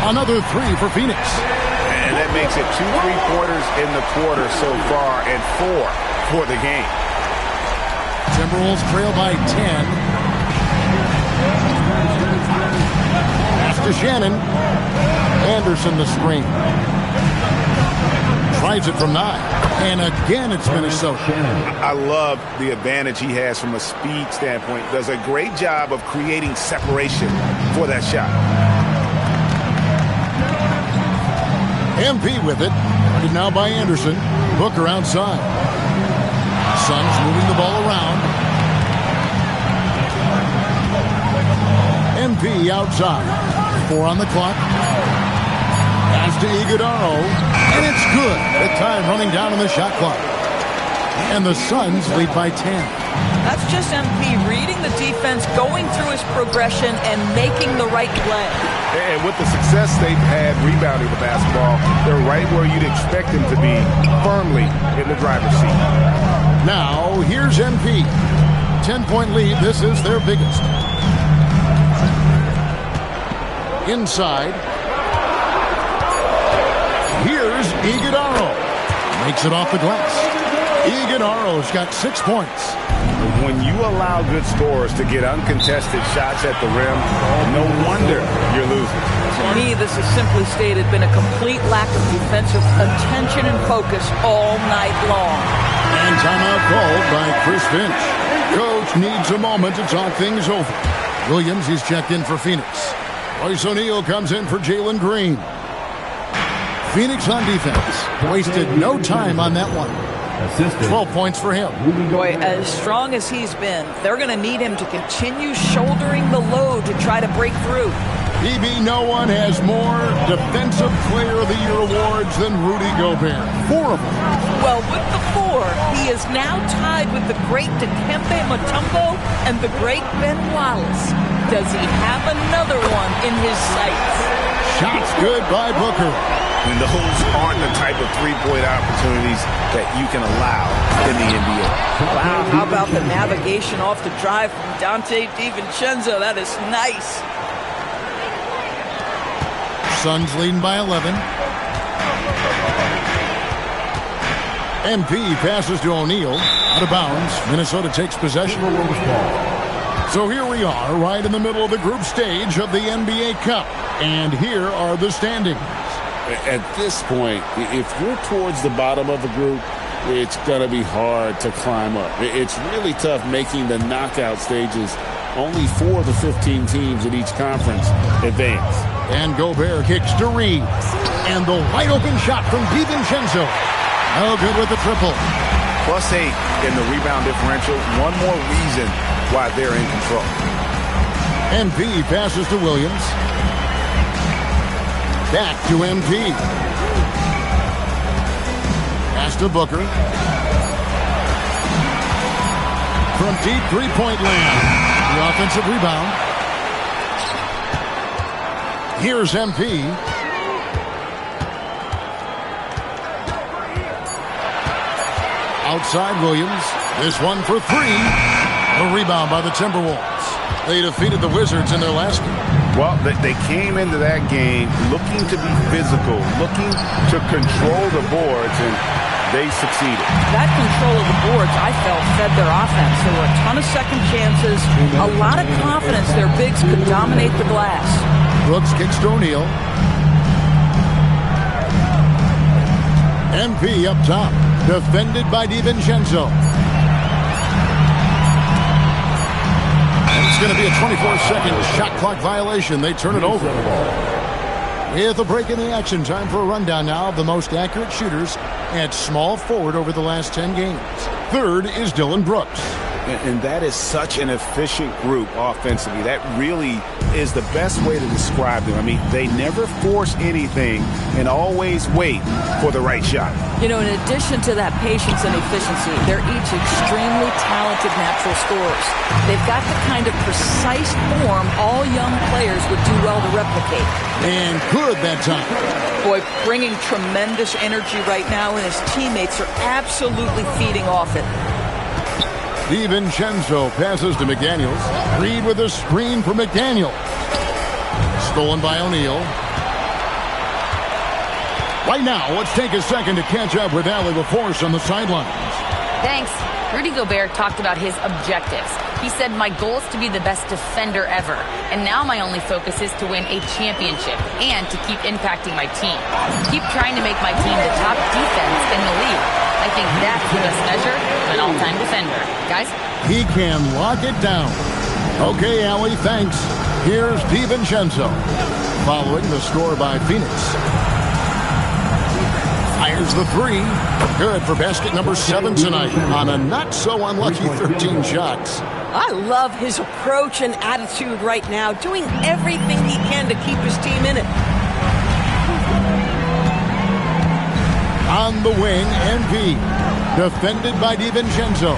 Another 3 for Phoenix. And that makes it 2 3-pointers in the quarter so far and 4 for the game. Timberwolves trail by 10. Pass to Shannon. Anderson the screen. Tries it from 9. And again, it's Minnesota. I love the advantage he has from a speed standpoint. Does a great job of creating separation for that shot. MP with it. Guarded now by Anderson. Booker outside. Suns moving the ball around. MP outside. 4 on the clock. Pass to Iguodaro. And it's good. The time running down on the shot clock. And the Suns lead by 10. That's just MP reading the defense, going through his progression, and making the right play. And with the success they've had rebounding the basketball, they're right where you'd expect them to be, firmly in the driver's seat. Now, here's MP. 10-point lead. This is their biggest. Inside. Here's Iguodaro. Makes it off the glass. Iguodaro's got 6 points. When you allow good scorers to get uncontested shots at the rim, no wonder you're losing. To me, this has simply stated been a complete lack of defensive attention and focus all night long. And timeout called by Chris Finch. Coach needs a moment to talk things over. Williams, he's checked in for Phoenix. Royce O'Neal comes in for Jalen Green. Phoenix on defense. Wasted no time on that one. 12 points for him. Boy, as strong as he's been, they're going to need him to continue shouldering the load to try to break through. PB, no one has more Defensive Player of the Year awards than Rudy Gobert. 4 of them. Well, with the 4, he is now tied with the great Dikembe Mutombo and the great Ben Wallace. Does he have another one in his sights? Shots good by Booker. And those aren't the type of 3-point opportunities that you can allow in the NBA. Wow, how about the navigation off the drive from Dante DiVincenzo? That is nice. Suns leading by 11. MP passes to O'Neal. Out of bounds. Minnesota takes possession. So here we are, right in the middle of the group stage of the NBA Cup. And here are the standings. At this point, if you're towards the bottom of the group, it's going to be hard to climb up. It's really tough making the knockout stages. Only 4 of the 15 teams in each conference advance. And Gobert kicks to Reed. And the wide open shot from DiVincenzo. No good with the triple. +8 in the rebound differential. One more reason why they're in control. MP passes to Williams. Back to MP. Pass to Booker. From deep 3-point land. The offensive rebound. Here's MP. Outside Williams. This one for 3. A rebound by the Timberwolves. They defeated the Wizards in their last game. Well, they came into that game looking to be physical, looking to control the boards, and they succeeded. That control of the boards, I felt, fed their offense. There were a ton of second chances, a lot of confidence their bigs could dominate the glass. Brooks kicks to O'Neal. MP up top, defended by DiVincenzo. It's going to be a 24-second shot clock violation. They turn it over. With a break in the action, time for a rundown now of the most accurate shooters at small forward over the last 10 games. Third is Dylan Brooks. And that is such an efficient group offensively. That really is the best way to describe them. I mean, they never force anything and always wait for the right shot. You know, in addition to that patience and efficiency, they're each extremely talented natural scorers. They've got the kind of precise form all young players would do well to replicate. And good that time. Boy, bringing tremendous energy right now, and his teammates are absolutely feeding off it. DiVincenzo passes to McDaniels. Reed with a screen for McDaniel. Stolen by O'Neal. Right now, let's take a second to catch up with Allie LaForce on the sidelines. Thanks. Rudy Gobert talked about his objectives. He said, my goal is to be the best defender ever. And now my only focus is to win a championship and to keep impacting my team. Keep trying to make my team the top defense in the league. I think that's the best measure of an all-time defender. Guys? He can lock it down. Okay, Allie, thanks. Here's DiVincenzo. Following the score by Phoenix. Fires the three. Good for basket number 7 tonight on a not-so-unlucky 13 shots. I love his approach and attitude right now, doing everything he can to keep his team in it. On the wing, MP. Defended by DiVincenzo.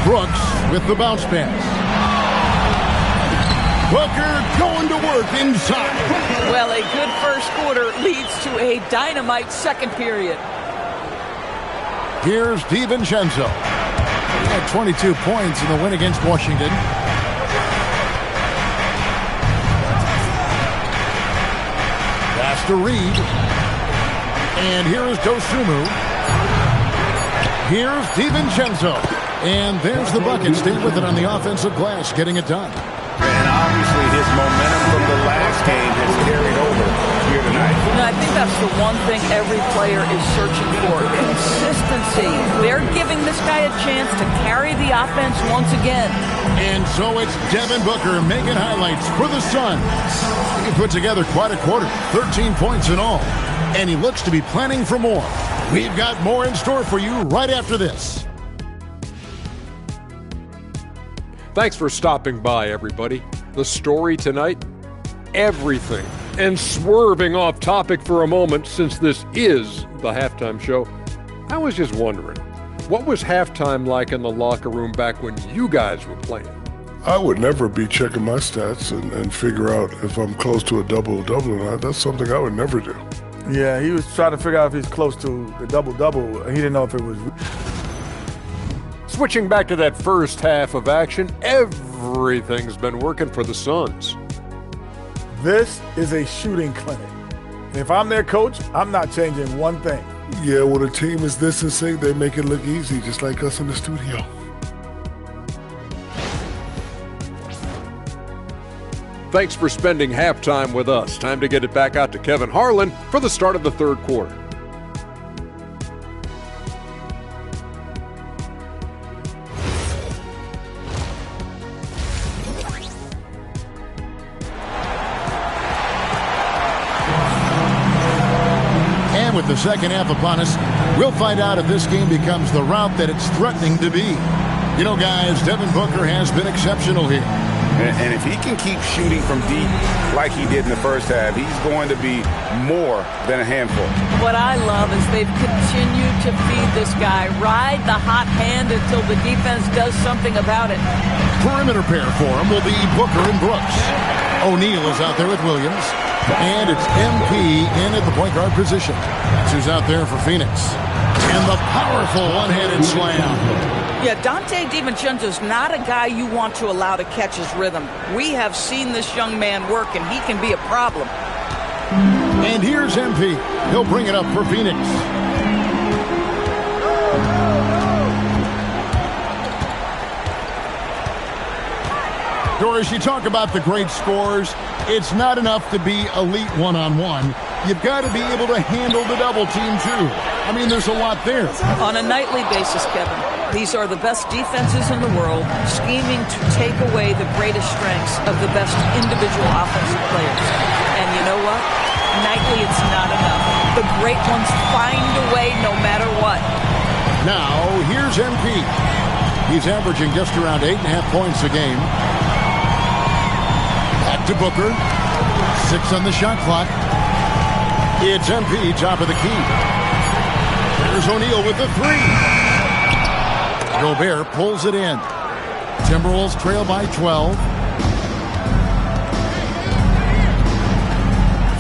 Brooks with the bounce pass. Booker going to work inside. Well, a good first quarter leads to a dynamite second period. Here's DiVincenzo. He had 22 points in the win against Washington. Pass to Reed. And here is Dosunmu. Here's DiVincenzo. And there's the bucket. Stay with it on the offensive glass, getting it done. And obviously his momentum from the last game has carried over here tonight. And I think that's the one thing every player is searching for. Consistency. They're giving this guy a chance to carry the offense once again. And so it's Devin Booker making highlights for the Suns. He put together quite a quarter, 13 points in all. And he looks to be planning for more. We've got more in store for you right after this. Thanks for stopping by, everybody. The story tonight, everything. And swerving off topic for a moment, since this is the halftime show, I was just wondering, what was halftime like in the locker room back when you guys were playing? I would never be checking my stats and figure out if I'm close to a double-double or not. That's something I would never do. Yeah, he was trying to figure out if he's close to the double-double. He didn't know if it was... Switching back to that first half of action, everything's been working for the Suns. This is a shooting clinic. If I'm their coach, I'm not changing one thing. Yeah, when a team is this in sync, they make it look easy, just like us in the studio. Thanks for spending halftime with us. Time to get it back out to Kevin Harlan for the start of the third quarter. With the second half upon us, we'll find out if this game becomes the route that it's threatening to be. You know, guys, Devin Booker has been exceptional here. And if he can keep shooting from deep like he did in the first half, he's going to be more than a handful. What I love is they've continued to feed this guy, ride the hot hand until the defense does something about it. Perimeter pair for him will be Booker and Brooks. O'Neal is out there with Williams. And it's MP in at the point guard position. That's who's out there for Phoenix. And the powerful one-handed slam. Yeah, Dante DiVincenzo's not a guy you want to allow to catch his rhythm. We have seen this young man work, and he can be a problem. And here's MP. He'll bring it up for Phoenix. Doris, you talk about the great scores. It's not enough to be elite one-on-one. You've got to be able to handle the double team, too. I mean, there's a lot there. On a nightly basis, Kevin, these are the best defenses in the world, scheming to take away the greatest strengths of the best individual offensive players. And you know what? Nightly, it's not enough. The great ones find a way no matter what. Now, here's MP. He's averaging just around 8.5 points a game. To Booker. 6 on the shot clock. It's MP, top of the key. There's O'Neal with the 3. Gobert pulls it in. Timberwolves trail by 12.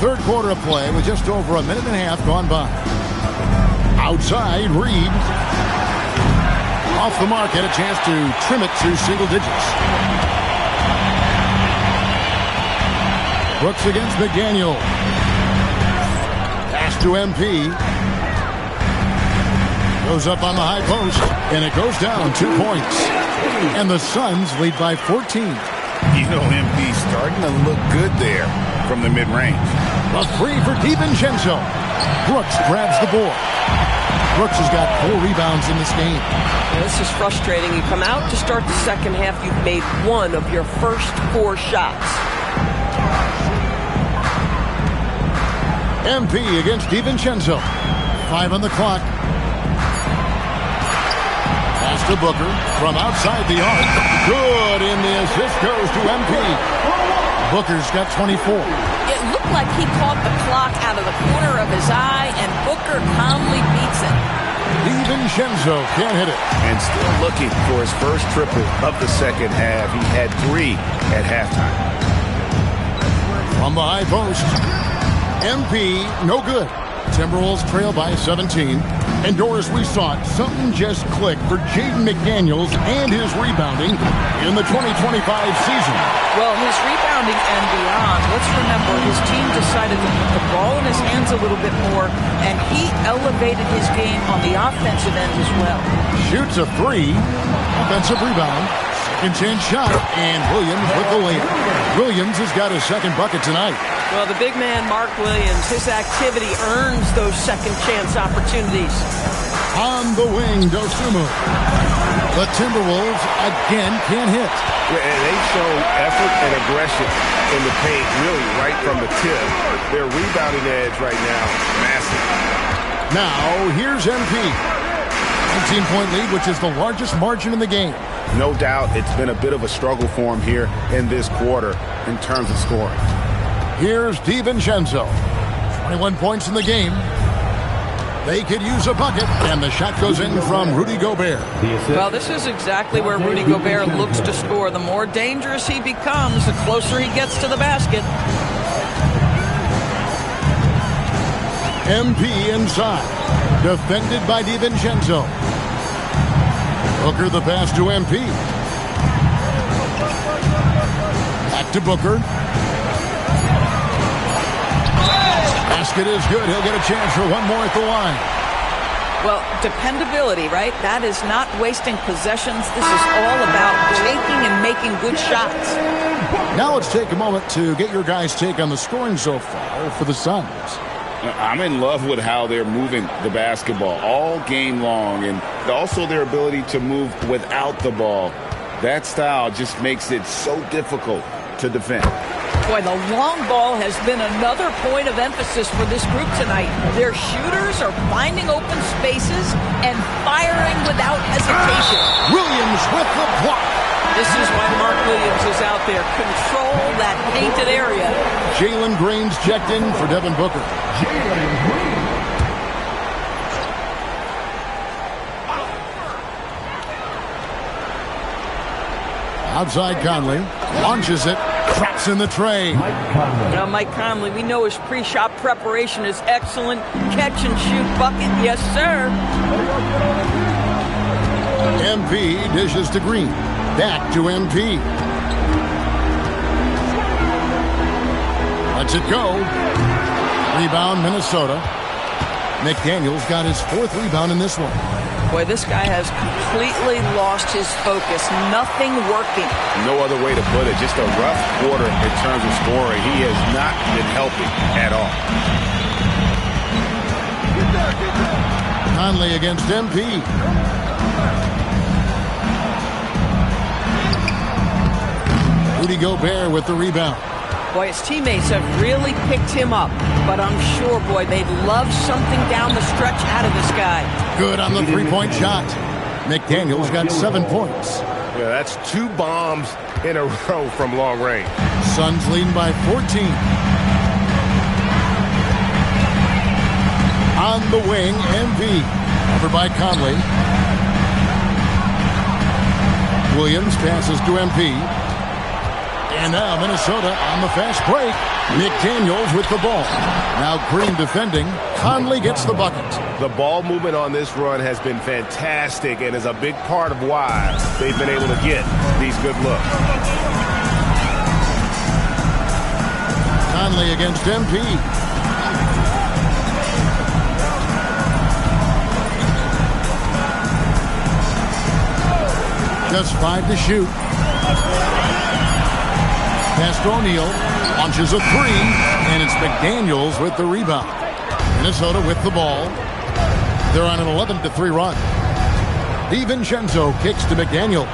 Third quarter of play with just over a minute and a half gone by. Outside, Reed. Off the mark, had a chance to trim it to single digits. Brooks against McDaniel. Pass to MP. Goes up on the high post, and it goes down 2 points. And the Suns lead by 14. You know, MP's starting to look good there from the mid-range. A three for DiVincenzo. Brooks grabs the board. Brooks has got 4 rebounds in this game. This is frustrating. You come out to start the second half, you've made 1 of your first 4 shots. MP against DiVincenzo. 5 on the clock. Pass to Booker from outside the arc. Good, and the assist goes to MP. Booker's got 24. It looked like he caught the clock out of the corner of his eye, and Booker calmly beats it. DiVincenzo can't hit it. And still looking for his first triple of the second half. He had 3 at halftime. From the high post. MP, no good. Timberwolves trail by 17. And Doris, we saw it. Something just clicked for Jaden McDaniels and his rebounding in the 2025 season. Well, his rebounding and beyond, let's remember his team decided to put the ball in his hands a little bit more, and he elevated his game on the offensive end as well. Shoots a 3. Offensive rebound. Second chance shot. And Williams with the layup. Williams has got his second bucket tonight. Well, the big man, Mark Williams, his activity earns those second chance opportunities. On the wing, Dosunmu. The Timberwolves again can't hit. And they show effort and aggression in the paint, really right from the tip. Their rebounding edge right now, massive. Now, here's MP. 19-point lead, which is the largest margin in the game. No doubt it's been a bit of a struggle for him here in this quarter in terms of scoring. Here's DiVincenzo. 21 points in the game. They could use a bucket, and the shot goes in from Rudy Gobert. Well, this is exactly where Rudy Gobert looks to score. The more dangerous he becomes, the closer he gets to the basket. MP inside. Defended by DiVincenzo. Booker the pass to MP. Back to Booker. Basket is good. He'll get a chance for one more at the line. Well, dependability, right? That is not wasting possessions. This is all about taking and making good shots. Now let's take a moment to get your guys' take on the scoring so far for the Suns. I'm in love with how they're moving the basketball all game long, and also their ability to move without the ball. That style just makes it so difficult to defend. Boy, the long ball has been another point of emphasis for this group tonight. Their shooters are finding open spaces and firing without hesitation. Williams with the block. This is why Mark Williams is out there. Control that painted area. Jalen Green's checked in for Devin Booker. Outside Conley. Launches it. Traps in the tray. Now, Mike Conley, we know his pre-shot preparation is excellent. Catch and shoot bucket, yes, sir. MP dishes to Green. Back to MP. Lets it go. Rebound, Minnesota. McDaniels got his 4th rebound in this one. Boy, this guy has completely lost his focus. Nothing working. No other way to put it. Just a rough quarter in terms of scoring. He has not been helping at all. Conley against MP. Rudy Gobert with the rebound. Boy, his teammates have really picked him up. But I'm sure, boy, they'd love something down the stretch out of this guy. Good on the three-point shot. McDaniels got 7 points. Yeah, that's 2 bombs in a row from long range. Suns leading by 14. On the wing, MP. Covered by Conley. Williams passes to MP. And now Minnesota on the fast break. McDaniels with the ball. Now Green defending. Conley gets the bucket. The ball movement on this run has been fantastic and is a big part of why they've been able to get these good looks. Conley against MP. Just 5 to shoot. Pass to O'Neal. Launches a 3. And it's McDaniels with the rebound. Minnesota with the ball. They're on an 11-3 run. DiVincenzo kicks to McDaniels.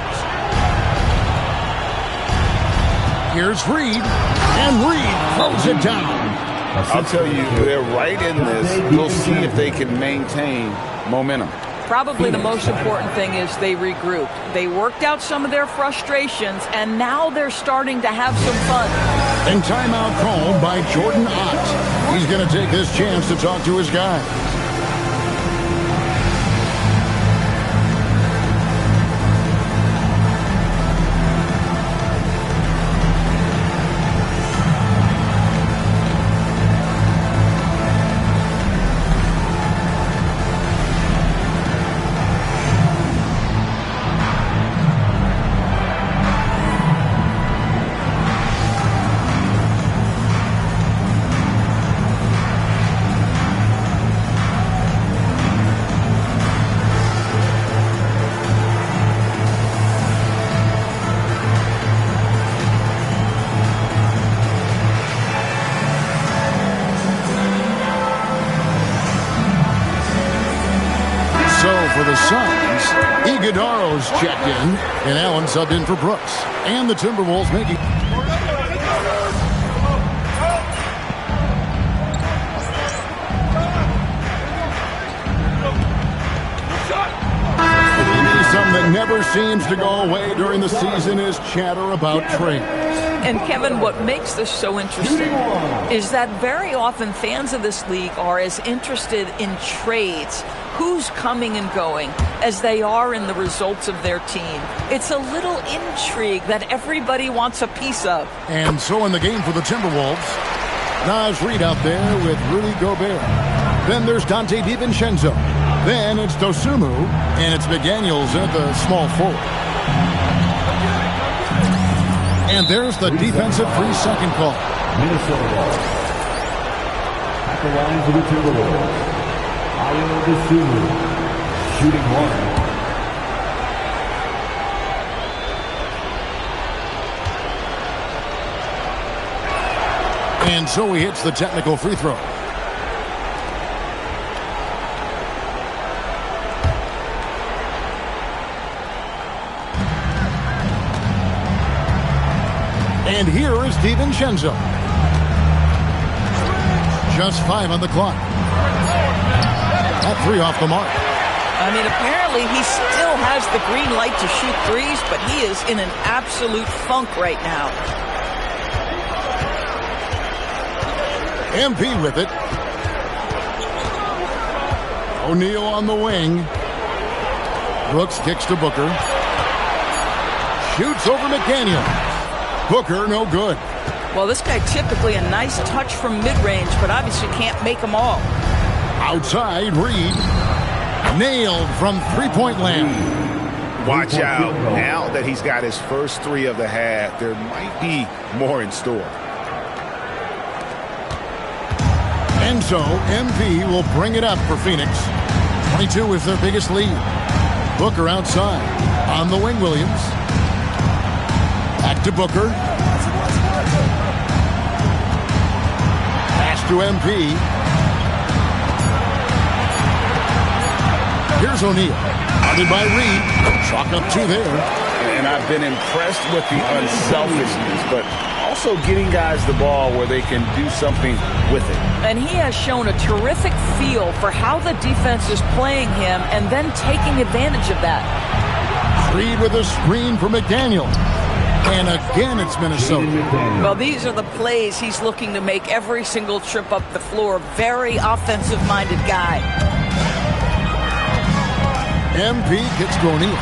Here's Reed. And Reed throws it down. I'll tell you, they're right in this. We'll see if they can maintain momentum. Probably the most important thing is they regrouped. They worked out some of their frustrations, and now they're starting to have some fun. And timeout called by Jordan Ott. He's going to take this chance to talk to his guys. For the Suns, Iguodaro's checked in, and Allen subbed in for Brooks. And the Timberwolves making... Something that never seems to go away during the season is chatter about trades. And Kevin, what makes this so interesting is that very often fans of this league are as interested in trades, who's coming and going, as they are in the results of their team. It's a little intrigue that everybody wants a piece of. And so in the game for the Timberwolves, Naz Reid out there with Rudy Gobert. Then there's Dante DiVincenzo. Then it's Dosunmu, and it's McDaniels at the small forward. And there's the defensive 3-second call. Minnesota. At the lines of the Timberwolves, DaSE, shooting 1. And so he hits the technical free throw. And here is DiVincenzo. Just 5 on the clock. That 3 off the mark. I mean, apparently he still has the green light to shoot threes, but he is in an absolute funk right now. MP with it. O'Neal on the wing. Brooks kicks to Booker. Shoots over McDaniel. Booker, no good. Well, this guy typically a nice touch from mid-range, but obviously can't make them all. Outside, Reed. Nailed from three-point land. Watch out. Now that he's got his first 3 of the half, there might be more in store. And so, MP will bring it up for Phoenix. 22 is their biggest lead. Booker outside. On the wing, Williams. Back to Booker. Pass to MP. Here's O'Neal. Guarded by Reed. Chalk up 2 there. And I've been impressed with the unselfishness, but also getting guys the ball where they can do something with it. And he has shown a terrific feel for how the defense is playing him and then taking advantage of that. Reed with a screen for McDaniel. And again, it's Minnesota. Well, these are the plays he's looking to make every single trip up the floor. Very offensive-minded guy. MP gets to O'Neal.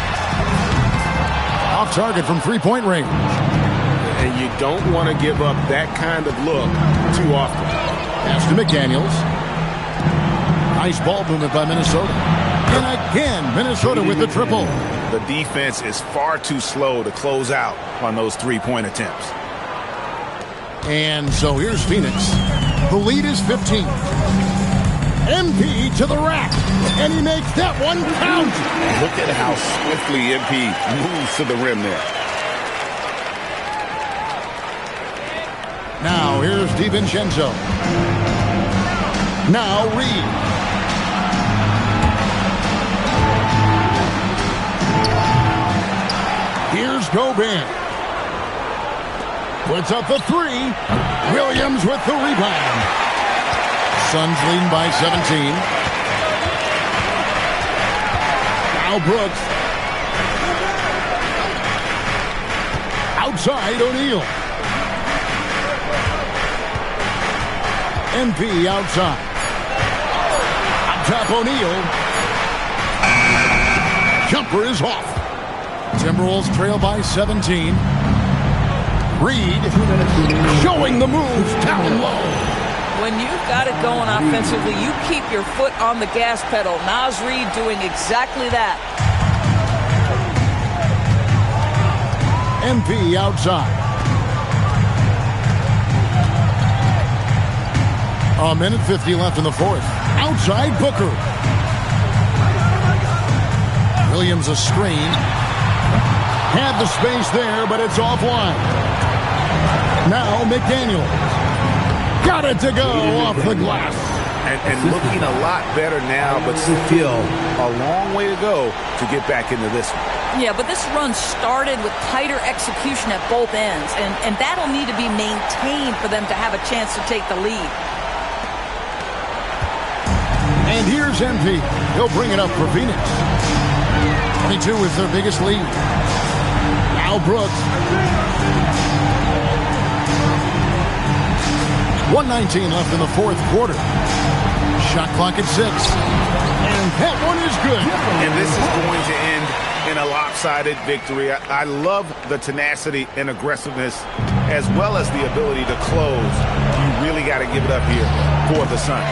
Off target from three-point range. And you don't want to give up that kind of look too often. Pass to McDaniels. Nice ball movement by Minnesota. And again, Minnesota with the triple. The defense is far too slow to close out on those 3-point attempts. And so here's Phoenix. The lead is 15. MP to the rack, and he makes that one count. Look at how swiftly MP moves to the rim there. Now here's DiVincenzo. Now Reed. Here's Gobert. Puts up the three. Williams with the rebound. Suns leading by 17. Now Brooks. Outside O'Neal. MP outside. Up top O'Neal. Jumper is off. Timberwolves trail by 17. Reed showing the moves down low. When you've got it going offensively, you keep your foot on the gas pedal. Naz Reid doing exactly that. MP outside. A minute 50 left in the fourth. Outside Booker. Williams a screen. Had the space there, but it's offline. Now McDaniel. Got it to go off the glass. And looking a lot better now, but still a long way to go to get back into this one. Yeah, but this run started with tighter execution at both ends, and that'll need to be maintained for them to have a chance to take the lead. And here's MP. He'll bring it up for Phoenix. 22 is their biggest lead. Now Brooks. 1:19 left in the fourth quarter. Shot clock at 6. And that one is good. And this is going to end in a lopsided victory. I love the tenacity and aggressiveness as well as the ability to close. You really got to give it up here for the Suns.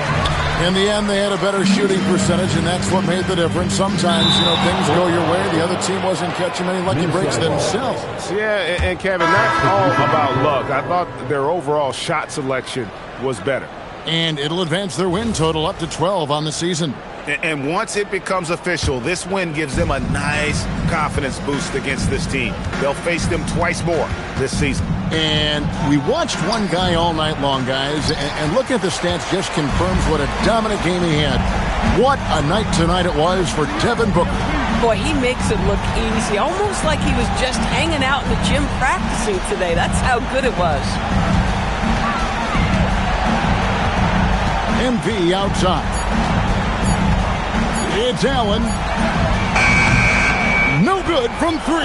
In the end, they had a better shooting percentage, and that's what made the difference. Sometimes, things go your way. The other team wasn't catching many lucky breaks themselves. Yeah, and Kevin, not all about luck. I thought their overall shot selection was better. And it'll advance their win total up to 12 on the season. And once it becomes official, this win gives them a nice confidence boost against this team. They'll face them twice more this season. And we watched one guy all night long, guys, and looking at the stats just confirms what a dominant game he had. What a night tonight it was for Devin Booker. Boy, he makes it look easy, almost like he was just hanging out in the gym practicing today. That's how good it was. MP outside. It's Allen. No good from 3.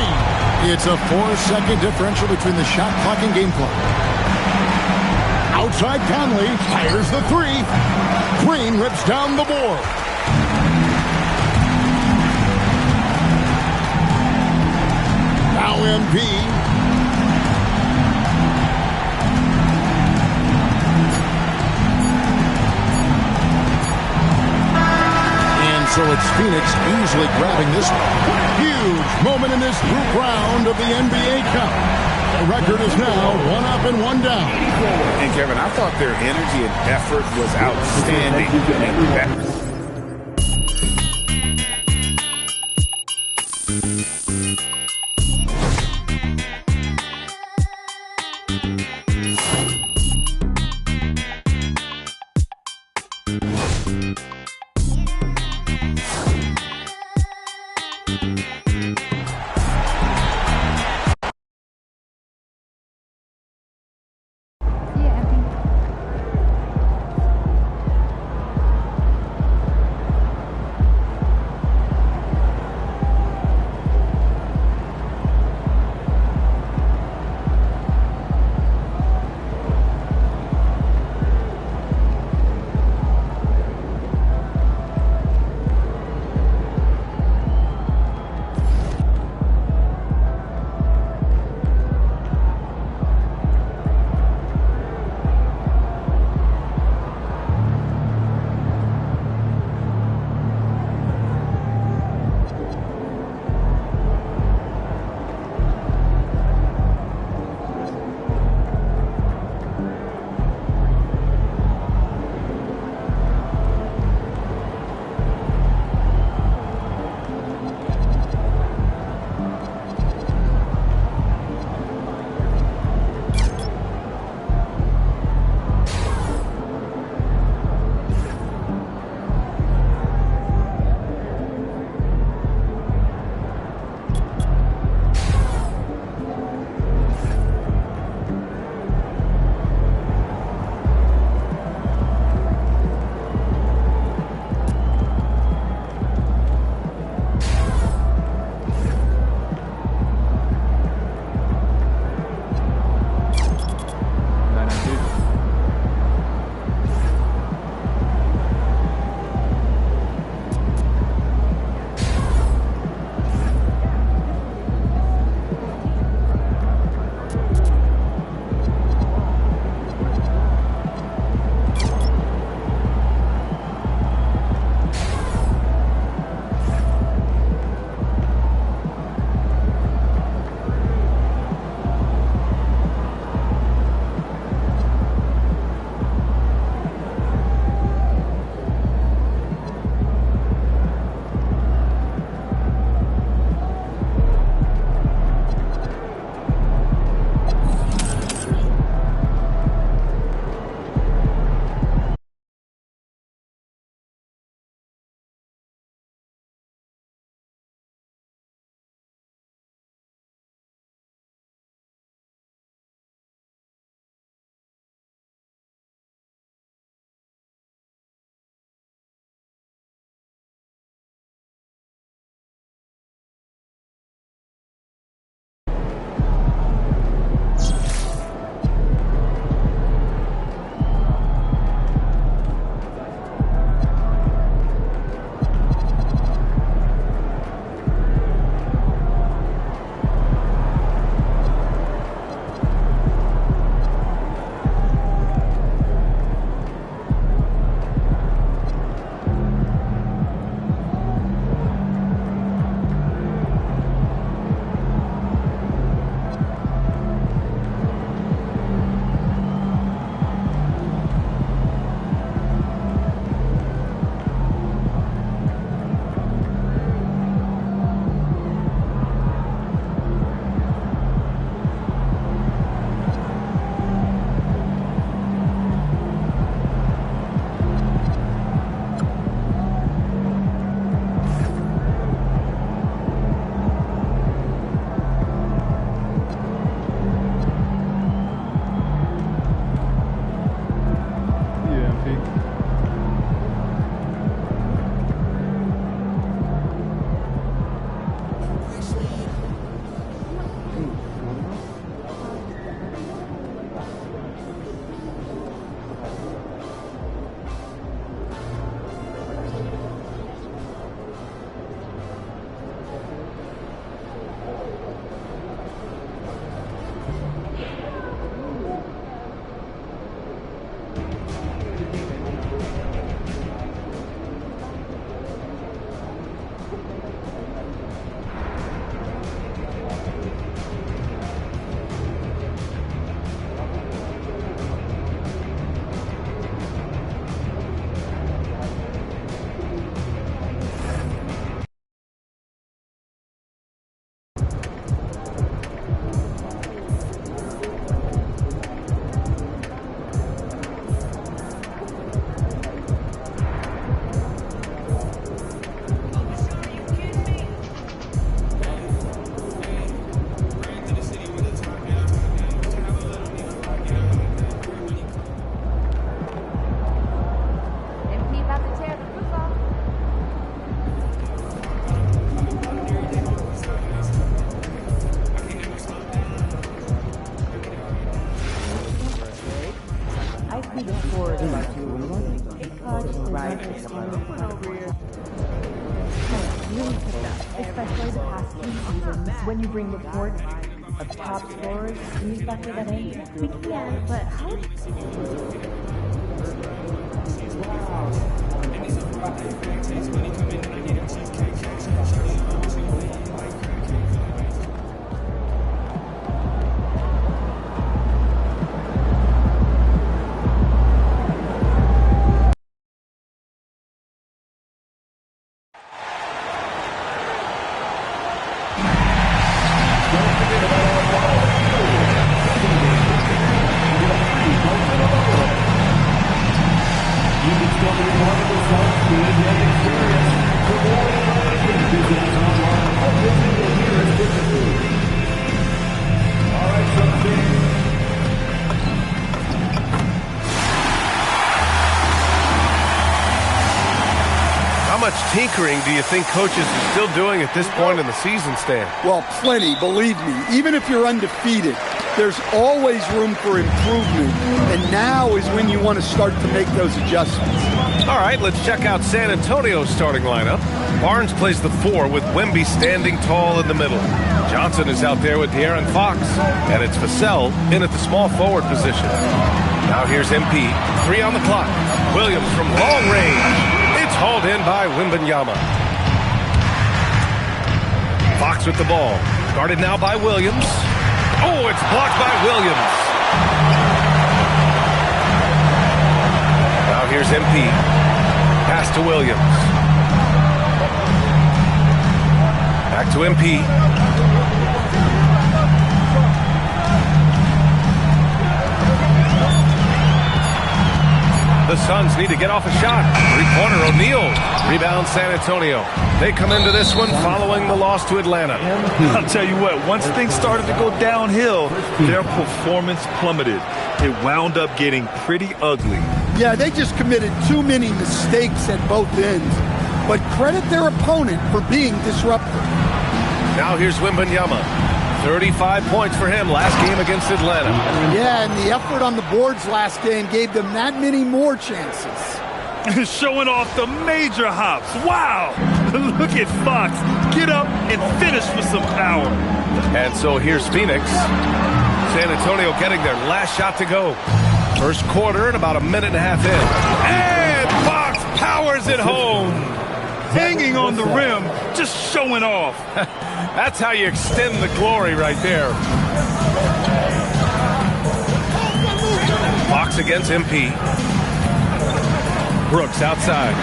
It's a 4-second differential between the shot clock and game clock. Outside Conley fires the 3. Green rips down the board. Now MP. So it's Phoenix easily grabbing this one. Huge moment in this group round of the NBA Cup. The record is now 1 up and 1 down. And Kevin, I thought their energy and effort was outstanding. when you bring reports of top scorers, can you factor that in? We can, but how? How much tinkering do you think coaches are still doing at this point in the season, Stan? Well, plenty, believe me. Even if you're undefeated, there's always room for improvement, and now is when you want to start to make those adjustments. All right, let's check out San Antonio's starting lineup. Barnes plays the 4 with Wemby standing tall in the middle. Johnson is out there with De'Aaron Fox, and it's Vassell in at the small forward position. Now here's MP, 3 on the clock. Williams from long range. It's hauled in by Wembanyama. Fox with the ball. Guarded now by Williams. Oh, it's blocked by Williams. Now here's MP. Pass to Williams. Back to MP. The Suns need to get off a shot. Three-pointer, O'Neal. Rebound, San Antonio. They come into this one following the loss to Atlanta. I'll tell you what, once things started to go downhill, their performance plummeted. It wound up getting pretty ugly. Yeah, they just committed too many mistakes at both ends. But credit their opponent for being disruptive. Now here's Wembanyama. 35 points for him last game against Atlanta. Yeah, and the effort on the boards last game gave them that many more chances. Showing off the major hops. Wow! Look at Fox. Get up and finish with some power. And so here's Phoenix. San Antonio getting their last shot to go. First quarter and about a minute and a half in. And Fox powers it home. Hanging on the rim, just showing off. That's how you extend the glory right there. Fox against MP. Brooks outside.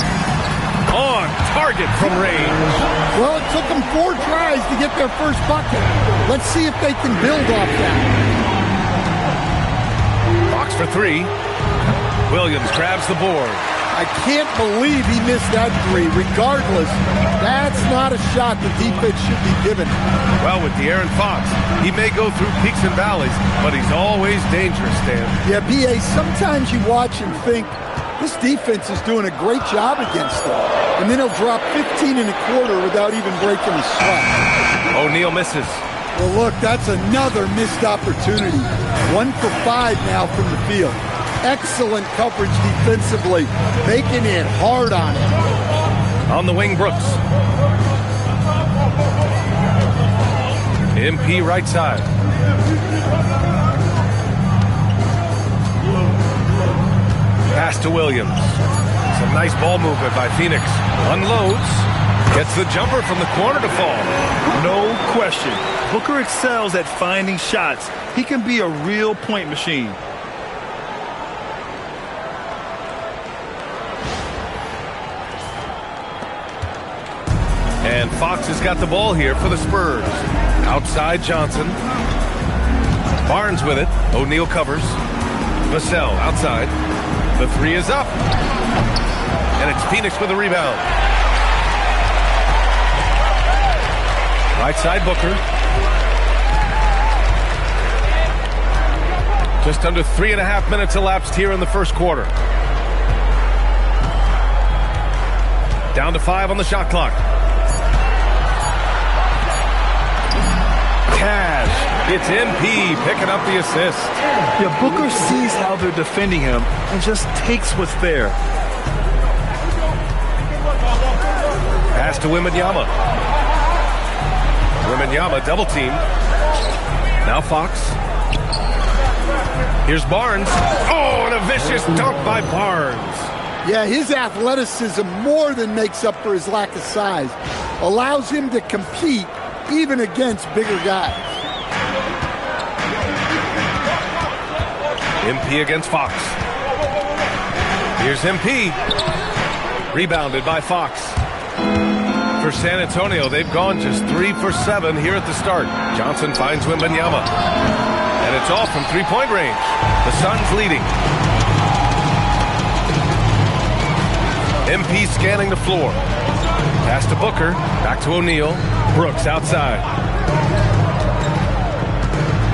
On target from range. Well, it took them 4 tries to get their first bucket. Let's see if they can build off that. Fox for 3. Williams grabs the board. I can't believe he missed that 3. Regardless, that's not a shot the defense should be given. Well, with De'Aaron Fox, he may go through peaks and valleys, but he's always dangerous, Stan. Yeah, B.A., sometimes you watch and think, this defense is doing a great job against them. And then he'll drop 15 and a quarter without even breaking a sweat. O'Neal misses. Well, look, that's another missed opportunity. 1 for 5 now from the field. Excellent coverage defensively, making it hard on him. On the wing, Brooks. MP right side. Pass to Williams. Some nice ball movement by Phoenix. Unloads. Gets the jumper from the corner to fall. No question. Booker excels at finding shots. He can be a real point machine. And Fox has got the ball here for the Spurs. Outside Johnson. Barnes with it. O'Neal covers. Vassell outside. The 3 is up. And it's Phoenix with the rebound. Right side Booker. Just under 3.5 minutes elapsed here in the first quarter. Down to 5 on the shot clock. Cash. It's MP picking up the assist. Yeah, Booker sees how they're defending him and just takes what's there. Pass to Wembanyama. Wembanyama double team. Now Fox. Here's Barnes. Oh, and a vicious dunk by Barnes. Yeah, his athleticism more than makes up for his lack of size. Allows him to compete even against bigger guys. MP against Fox. Here's MP. Rebounded by Fox. For San Antonio, they've gone just 3 for 7 here at the start. Johnson finds Wembanyama. And it's off from three-point range. The Suns leading. MP scanning the floor. Pass to Booker. Back to O'Neal. Brooks outside.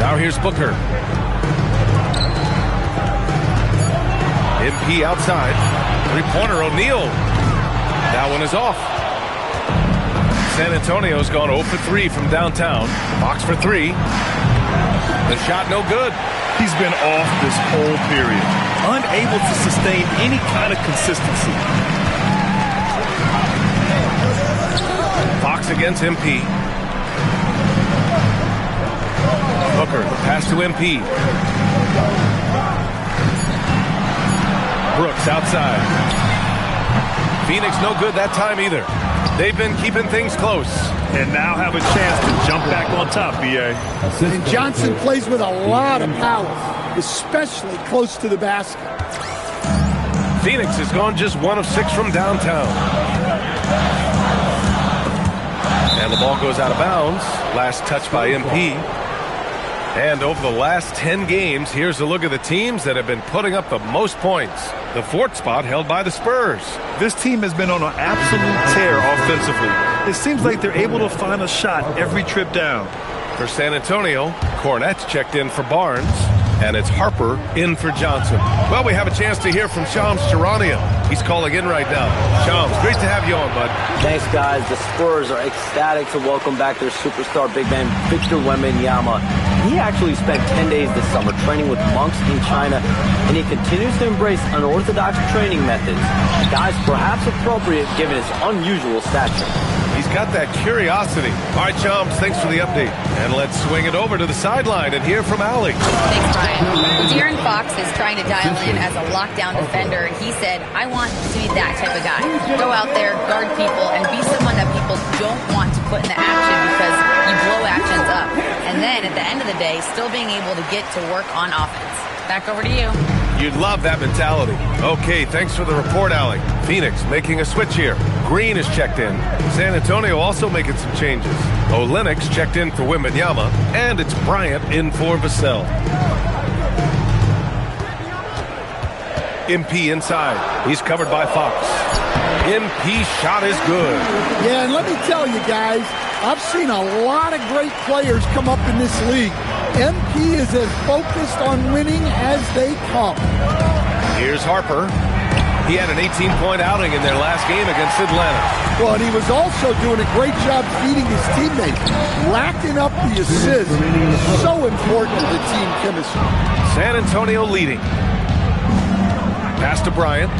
Now here's Booker. MP outside. Three-pointer O'Neal. That one is off. San Antonio's gone 0 for 3 from downtown. Fox for 3. The shot no good. He's been off this whole period. Unable to sustain any kind of consistency. Fox against MP. Booker, the pass to MP. Brooks outside. Phoenix no good that time either. They've been keeping things close. And now have a chance to jump back on top, B.A. And Johnson plays with a lot of power, especially close to the basket. Phoenix has gone just 1 of 6 from downtown. And the ball goes out of bounds. Last touch by MP. And over the last 10 games, here's a look at the teams that have been putting up the most points. The 4th spot held by the Spurs. This team has been on an absolute tear offensively. It seems like they're able to find a shot every trip down. For San Antonio, Cornette's checked in for Barnes. And it's Harper in for Johnson. Well, we have a chance to hear from Shams Charania. He's calling in right now. Shams, great to have you on, bud. Thanks, guys. The Spurs are ecstatic to welcome back their superstar big man, Victor Wembanyama. He actually spent 10 days this summer training with monks in China, and he continues to embrace unorthodox training methods. Guys, perhaps appropriate given his unusual stature. He's got that curiosity. All right, Shams, thanks for the update. And let's swing it over to the sideline and hear from Allie. Thanks, Brian. De'Aaron Fox is trying to dial in as a lockdown defender, and he said, I want to be that type of guy. Go out there, guard people, and be someone that people don't want to put in the action because you blow actions up. And then at the end of the day, still being able to get to work on offense. Back over to you. You'd love that mentality. Okay, thanks for the report, Allie. Phoenix making a switch here. Green is checked in. San Antonio also making some changes. Olynyk's checked in for Wembanyama, and it's Bryant in for Vassell. MP inside. He's covered by Fox. MP shot is good. Yeah, and let me tell you guys, I've seen a lot of great players come up in this league. MP is as focused on winning as they come. Here's Harper. He had an 18-point outing in their last game against Atlanta. Well, and he was also doing a great job feeding his teammates, racking up the assists. So important to the team chemistry. San Antonio leading. Pass to Bryant.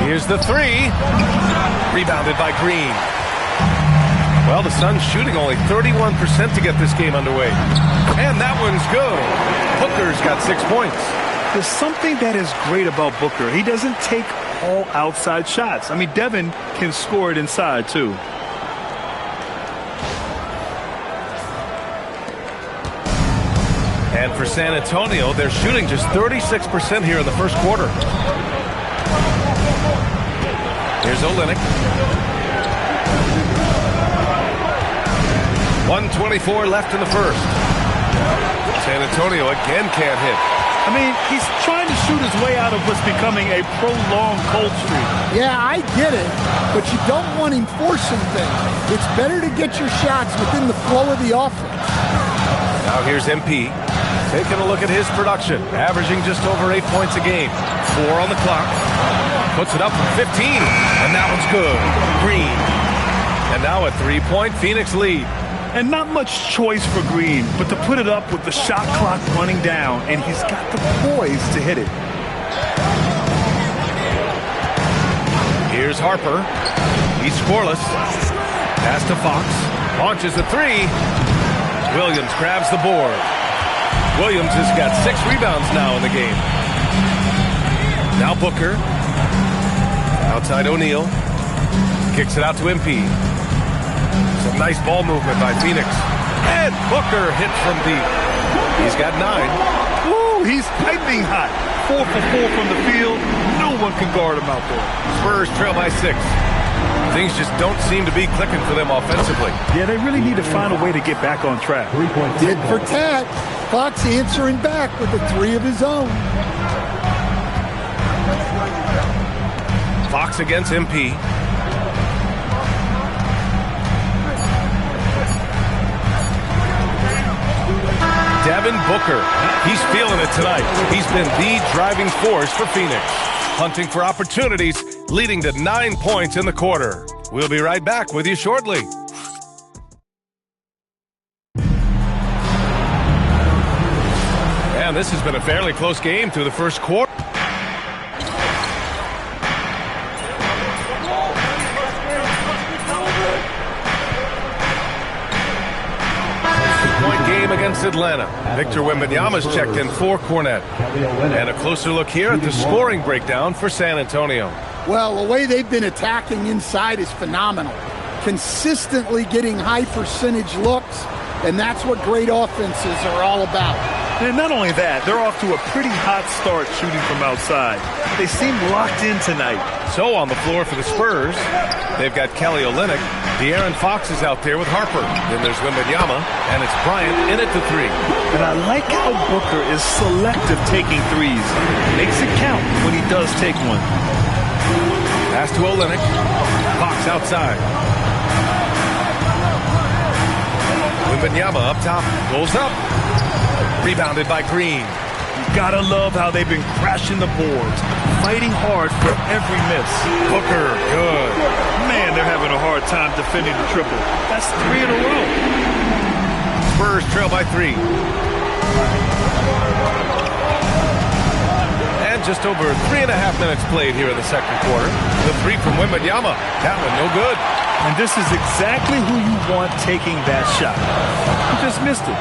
Here's the 3. Rebounded by Green. Well, the Suns shooting only 31% to get this game underway. And that one's good. Booker's got 6 points. There's something that is great about Booker. He doesn't take all outside shots. I mean, Devin can score it inside, too. And for San Antonio, they're shooting just 36% here in the first quarter. Here's Olynyk. 1:24 left in the first. San Antonio again can't hit. I mean, he's trying to shoot his way out of what's becoming a prolonged cold streak. Yeah, I get it, but you don't want him forcing things. It's better to get your shots within the flow of the offense. Now here's MP. Taking a look at his production. Averaging just over 8 points a game. 4 on the clock. Puts it up for 15. And that one's good. Green. And now a 3-point Phoenix lead. And not much choice for Green, but to put it up with the shot clock running down, and he's got the poise to hit it. Here's Harper. He's scoreless. Pass to Fox. Launches a 3. Williams grabs the board. Williams has got 6 rebounds now in the game. Now Booker. Outside O'Neal. Kicks it out to MP. Some nice ball movement by Phoenix. And Booker hit from deep. He's got 9. Ooh, he's piping hot. 4 for 4 from the field. No one can guard him out there. Spurs trail by 6. Things just don't seem to be clicking for them offensively. Yeah, they really need to find a way to get back on track. Did for tat. Fox answering back with a 3 of his own. Fox against MP. Devin Booker. He's feeling it tonight. He's been the driving force for Phoenix. Hunting for opportunities, leading to 9 points in the quarter. We'll be right back with you shortly. And this has been a fairly close game through the first quarter. Point game against Atlanta. Victor Wembanyama's checked in for Cornette. And a closer look here at the scoring breakdown for San Antonio. Well, the way they've been attacking inside is phenomenal. Consistently getting high percentage looks, and that's what great offenses are all about. And not only that, they're off to a pretty hot start shooting from outside. They seem locked in tonight. So on the floor for the Spurs, they've got Kelly Olynyk. De'Aaron Fox is out there with Harper. Then there's Wembanyama, and it's Bryant in at the 3. And I like how Booker is selective taking threes. Makes it count when he does take one. Pass to Olynyk. Fox outside. Wembanyama up top. Goes up. Rebounded by Green. You gotta love how they've been crashing the boards, fighting hard for every miss. Booker, good. Man, they're having a hard time defending the triple. That's 3 in a row. Spurs trail by 3. And just over 3.5 minutes played here in the second quarter. The 3 from Wembanyama. That one no good. And this is exactly who you want taking that shot. He just missed it.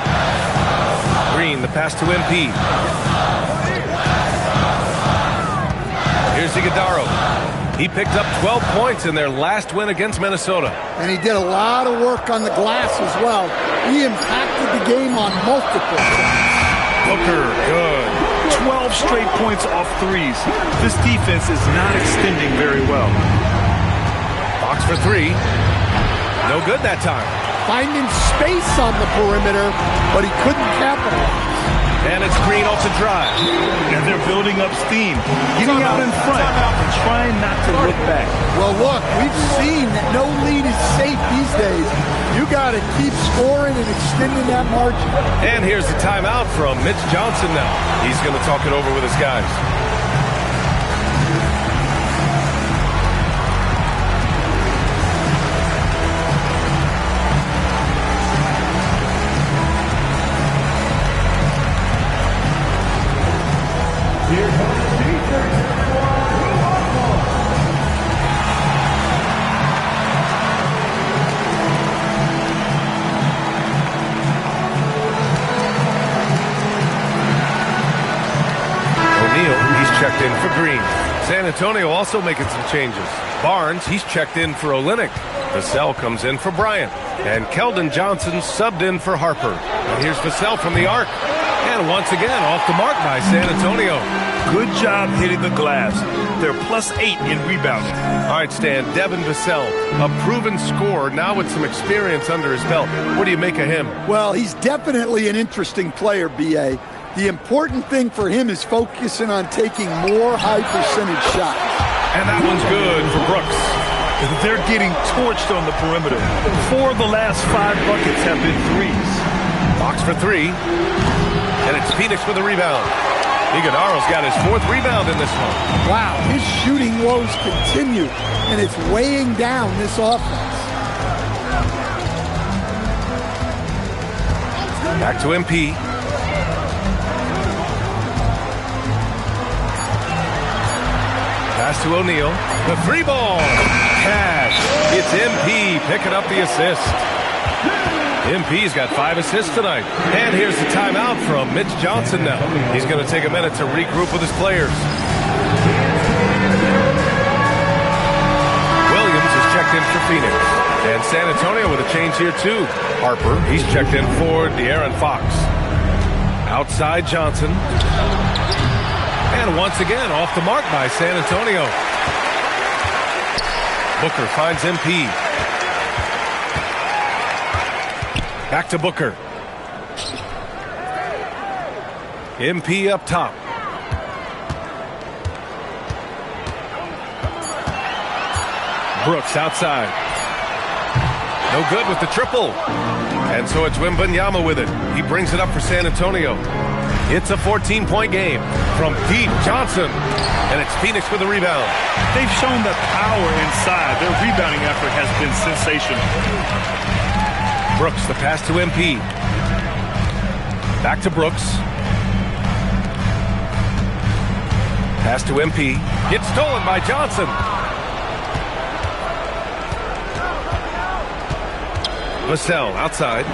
Green, the pass to MP. Here's Iguodaro. He picked up 12 points in their last win against Minnesota. And he did a lot of work on the glass as well. He impacted the game on multiple points. Booker, good. 12 straight points off threes. This defense is not extending very well. Fox for 3. No good that time. Finding space on the perimeter, but he couldn't capitalize. And it's Green off the drive. And they're building up steam, getting out in front and trying not to look back. Well, look, we've seen that no lead is safe these days. You got to keep scoring and extending that margin. And here's the timeout from Mitch Johnson now. He's going to talk it over with his guys. Checked in for Green. San Antonio also making some changes. Barnes, he's checked in for Olynyk. Vassell comes in for Bryant. And Keldon Johnson subbed in for Harper. And here's Vassell from the arc. And once again, off the mark by San Antonio. Good job hitting the glass. They're +8 in rebounding. All right, Stan, Devin Vassell, a proven scorer, now with some experience under his belt. What do you make of him? Well, he's definitely an interesting player, B.A. The important thing for him is focusing on taking more high-percentage shots. And that one's good for Brooks. They're getting torched on the perimeter. 4 of the last 5 buckets have been threes. Fox for 3. And it's Phoenix with a rebound. Iguodaro's got his 4th rebound in this one. Wow, his shooting woes continue, and it's weighing down this offense. Back to MP. Pass to O'Neal. The 3-ball. Cash. It's MP picking up the assist. MP's got 5 assists tonight. And here's the timeout from Mitch Johnson now. He's going to take a minute to regroup with his players. Williams is checked in for Phoenix. And San Antonio with a change here too. Harper, he's checked in for De'Aaron Fox. Outside Johnson. And once again off the mark by San Antonio. Booker finds MP. Back to Booker. MP up top. Brooks outside. No good with the triple. And so it's Wembanyama with it. He brings it up for San Antonio. It's a 14-point game from Pete Johnson. And it's Phoenix with the rebound. They've shown the power inside. Their rebounding effort has been sensational. Brooks, the pass to MP. Back to Brooks. Pass to MP. Gets stolen by Johnson. Vassell outside.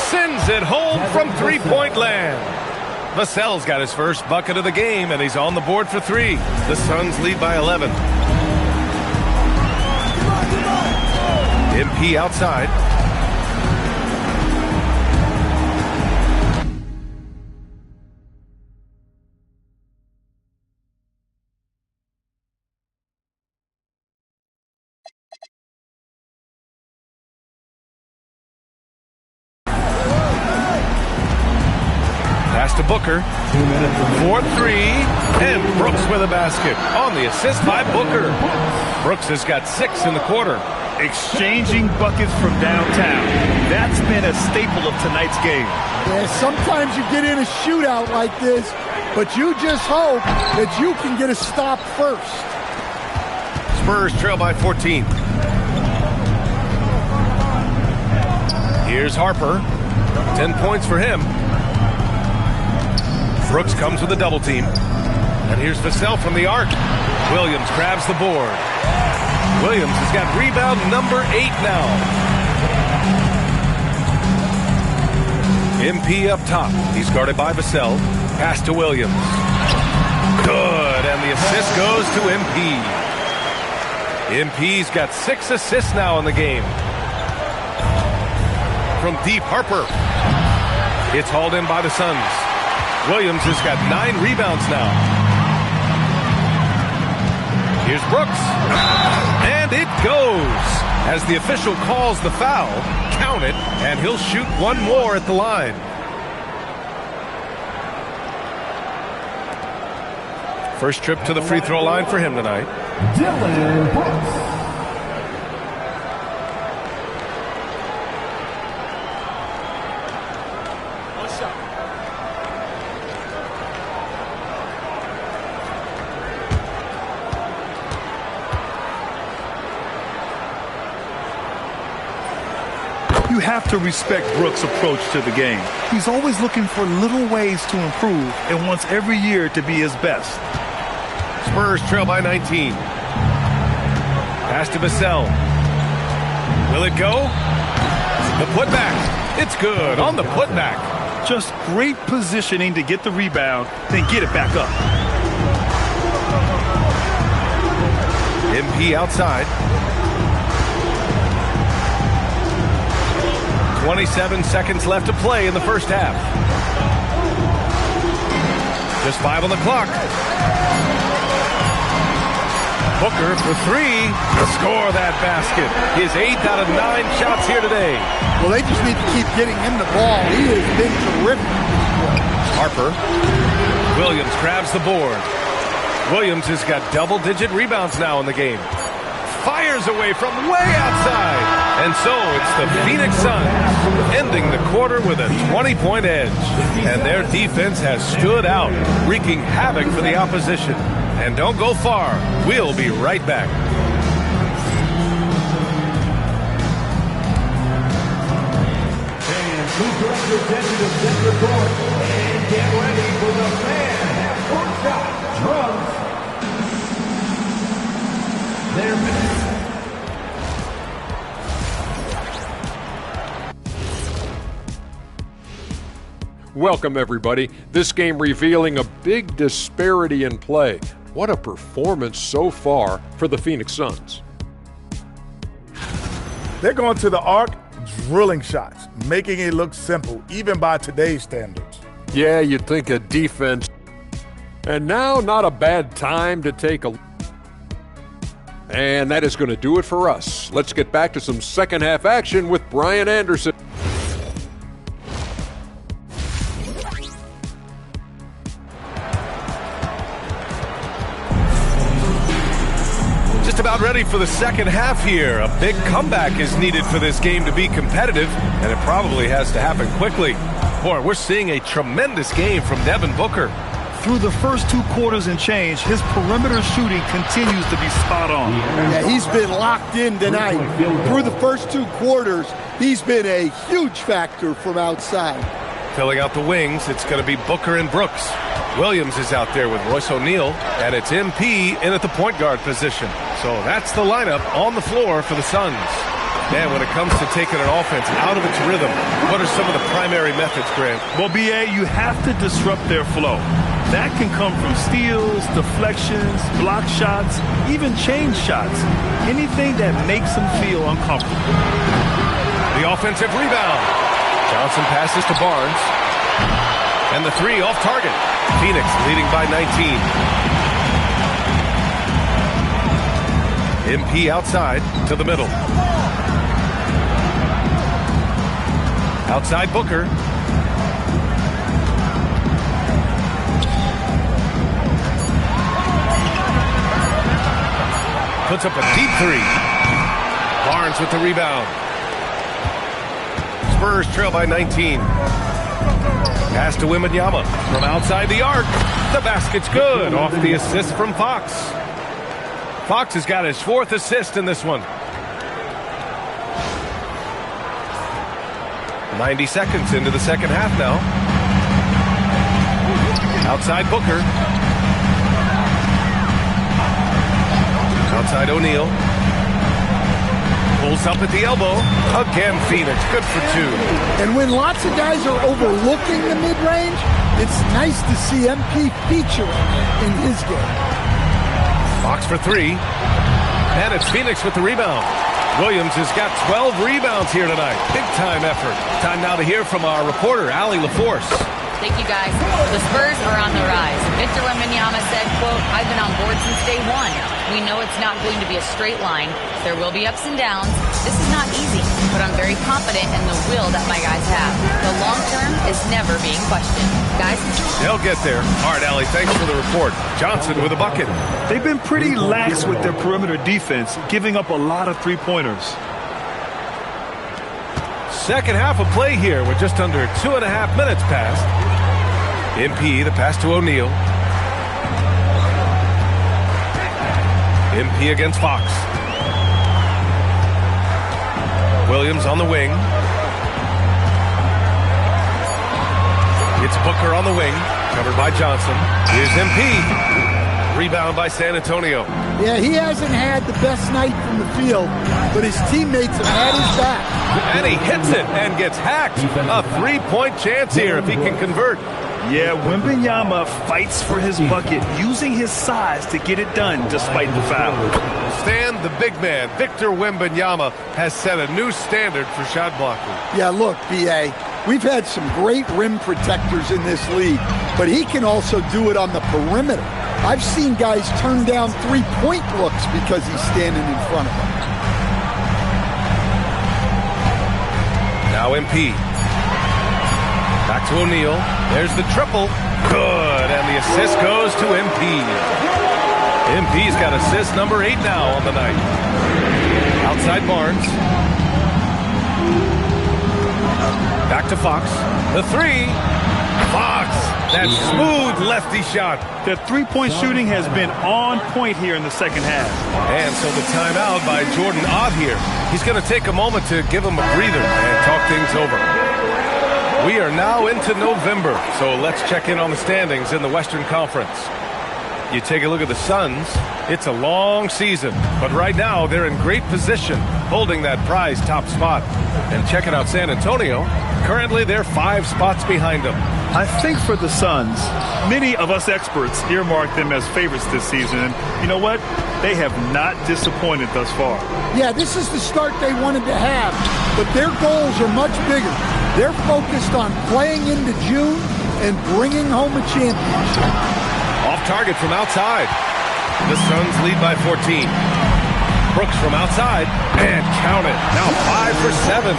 Sends it home from three-point land. Vassell's got his first bucket of the game, and he's on the board for 3. The Suns lead by 11. MP outside. Pass to Booker. 4-3. And Brooks with a basket. On the assist by Booker. Brooks has got 6 in the quarter. Exchanging buckets from downtown. That's been a staple of tonight's game. Yeah, sometimes you get in a shootout like this, but you just hope that you can get a stop first. Spurs trail by 14. Here's Harper. 10 points for him. Brooks comes with a double team. And here's Vassell from the arc. Williams grabs the board. Williams has got rebound number 8 now. MP up top. He's guarded by Vassell. Pass to Williams. Good. And the assist goes to MP. MP's got 6 assists now in the game. From deep, Harper. It's hauled in by the Suns. Williams has got 9 rebounds now. Here's Brooks. And it goes. As the official calls the foul, count it, and he'll shoot one more at the line. First trip to the free throw line for him tonight. Dylan Brooks. You have to respect Brooks' approach to the game. He's always looking for little ways to improve and wants every year to be his best. Spurs trail by 19. Pass to Vassell. Will it go? The putback. It's good on the putback. Just great positioning to get the rebound, then get it back up. MP outside. 27 seconds left to play in the first half. Just 5 on the clock. Booker for 3 to score that basket. His 8th out of 9 shots here today. Well, they just need to keep getting him the ball. He has been terrific. Harper. Williams grabs the board. Williams has got double-digit rebounds now in the game. Fires away from way outside. And so it's the Phoenix Suns ending the quarter with a 20-point edge. And their defense has stood out, wreaking havoc for the opposition. And don't go far. We'll be right back. And please direct your attention to center court and get ready for the fan half-court shot. Drums. Their minutes. Welcome, everybody. This game revealing a big disparity in play. What a performance so far for the Phoenix Suns. They're going to the arc, drilling shots, making it look simple, even by today's standards. Yeah, you'd think a defense. And now, not a bad time to take a... And that is going to do it for us. Let's get back to some second half action with Brian Anderson. Just about ready for the second half here. A big comeback is needed for this game to be competitive, and it probably has to happen quickly. Boy, we're seeing a tremendous game from Devin Booker. Through the first 2 quarters and change, his perimeter shooting continues to be spot on. Yeah, he's been locked in tonight. Through the first 2 quarters, he's been a huge factor from outside. Filling out the wings, it's going to be Booker and Brooks. Williams is out there with Royce O'Neal, and it's MP in at the point guard position. So that's the lineup on the floor for the Suns. Man, when it comes to taking an offense out of its rhythm, what are some of the primary methods, Grant? Well, B.A., you have to disrupt their flow. That can come from steals, deflections, block shots, even change shots. Anything that makes them feel uncomfortable. The offensive rebound. Johnson passes to Barnes. And the 3 off target. Phoenix leading by 19. MP outside to the middle. Outside Booker. Puts up a deep 3. Barnes with the rebound. Spurs trail by 19. Pass to Wembanyama from outside the arc. The basket's good off the assist from Fox. Fox has got his 4th assist in this one. 90 seconds into the second half now. Outside Booker. Outside O'Neal. Pulls up at the elbow. Again, Phoenix. Good for 2. And when lots of guys are overlooking the mid-range, it's nice to see MP featuring in his game. Fox for 3. And it's Phoenix with the rebound. Williams has got 12 rebounds here tonight. Big-time effort. Time now to hear from our reporter, Allie LaForce. Thank you, guys. The Spurs are on the rise. Victor Wembanyama said, quote, "I've been on board since day one. We know it's not going to be a straight line. There will be ups and downs. This is not easy, but I'm very confident in the will that my guys have. The long term is never being questioned. Guys?" They'll get there. All right, Allie, thanks for the report. Johnson with a bucket. They've been pretty lax with their perimeter defense, giving up a lot of 3-pointers. Second half of play here with just under 2.5 minutes passed. MP, the pass to O'Neal. MP against Fox. Williams on the wing. It's Booker on the wing, covered by Johnson. Here's MP. Rebound by San Antonio. Yeah, he hasn't had the best night from the field, but his teammates have had his back. And he hits it and gets hacked. A 3-point chance here if he can convert. Yeah, Wembanyama fights for his bucket, using his size to get it done despite the foul. Stan, the big man, Victor Wembanyama, has set a new standard for shot blocking. Yeah, look, B.A., we've had some great rim protectors in this league, but he can also do it on the perimeter. I've seen guys turn down 3-point looks because he's standing in front of them. Now MP. Back to O'Neal. There's the triple. Good. And the assist goes to MP. MP's got assist number 8 now on the night. Outside Barnes. Back to Fox. The 3. Fox. That smooth lefty shot. Their 3-point shooting has been on point here in the second half. And so the timeout by Jordan Ott here. He's going to take a moment to give him a breather and talk things over. We are now into November, so let's check in on the standings in the Western Conference. You take a look at the Suns, it's a long season, but right now they're in great position, holding that prize top spot. And checking out San Antonio, Currently, they're 5 spots behind them. I think for the Suns, many of us experts earmark them as favorites this season. And you know what? They have not disappointed thus far. Yeah, this is the start they wanted to have, but their goals are much bigger. They're focused on playing into June and bringing home a championship. Off target from outside. The Suns lead by 14. Brooks from outside, and count it. Now 5 for 7.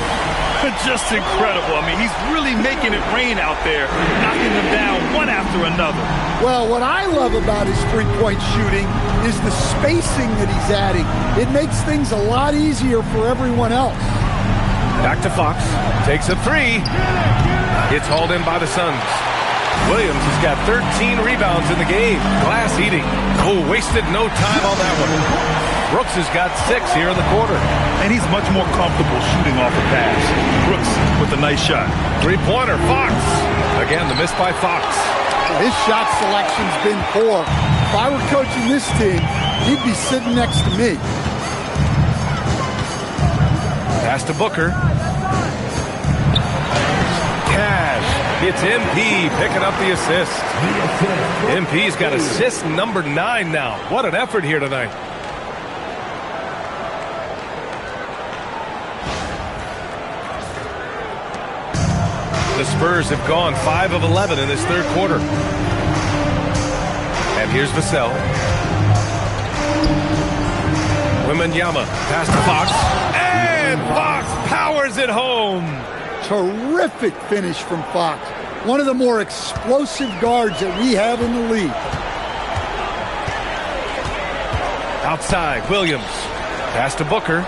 Just incredible. I mean, he's really making it rain out there, knocking them down one after another. Well, what I love about his three-point shooting is the spacing that he's adding. It makes things a lot easier for everyone else. Back to Fox. Takes a 3. It's hauled in by the Suns. Williams has got 13 rebounds in the game. Glass eating. Oh, wasted no time on that one. Brooks has got 6 here in the quarter. And he's much more comfortable shooting off a pass. Brooks with a nice shot. Three-pointer, Fox. Again, the miss by Fox. His shot selection's been poor. If I were coaching this team, he'd be sitting next to me. Pass to Booker. Cash. It's MP picking up the assist. MP's got assist number 9 now. What an effort here tonight. The Spurs have gone 5 of 11 in this third quarter. And here's Vassell. Wembanyama pass to Fox. And Fox powers it home. Terrific finish from Fox. One of the more explosive guards that we have in the league. Outside, Williams. Pass to Booker.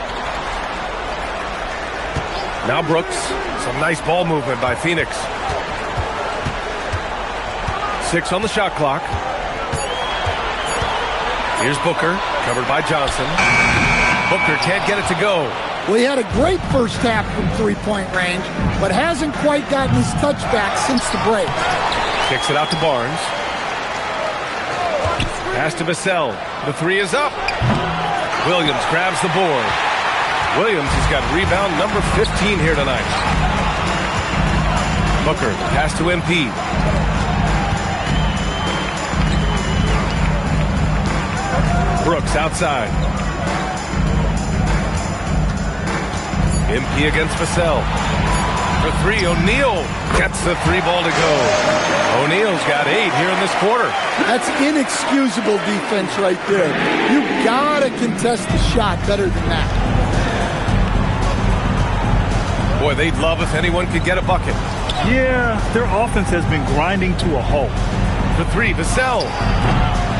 Now Brooks. Some nice ball movement by Phoenix. 6 on the shot clock. Here's Booker, covered by Johnson. Booker can't get it to go. Well, he had a great first half from three-point range, but hasn't quite gotten his touchback since the break. Kicks it out to Barnes. Pass to Vassell. The 3 is up. Williams grabs the board. Williams has got rebound number 15 here tonight. Booker, pass to MP. Brooks outside. MP against Vassell. For 3, O'Neal gets the 3 ball to go. O'Neal's got 8 here in this quarter. That's inexcusable defense right there. You gotta contest the shot better than that. Boy, they'd love if anyone could get a bucket. Yeah, their offense has been grinding to a halt. The 3, Vassell.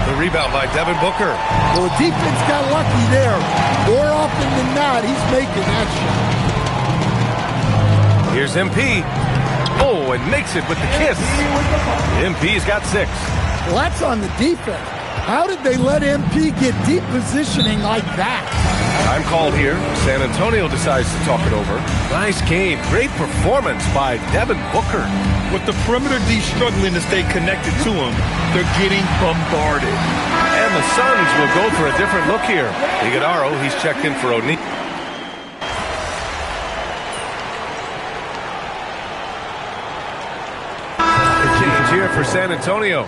The rebound by Devin Booker. Well, the defense got lucky there. More often than not, he's making that shot. Here's MP. Oh, and makes it with the kiss. MP's got 6. Well, that's on the defense. How did they let MP get deep positioning like that? Time called here. San Antonio decides to talk it over. Nice game. Great performance by Devin Booker. With the perimeter D struggling to stay connected to him, they're getting bombarded. And the Suns will go for a different look here. Iguodaro, he's checked in for O'Neal. The change here for San Antonio.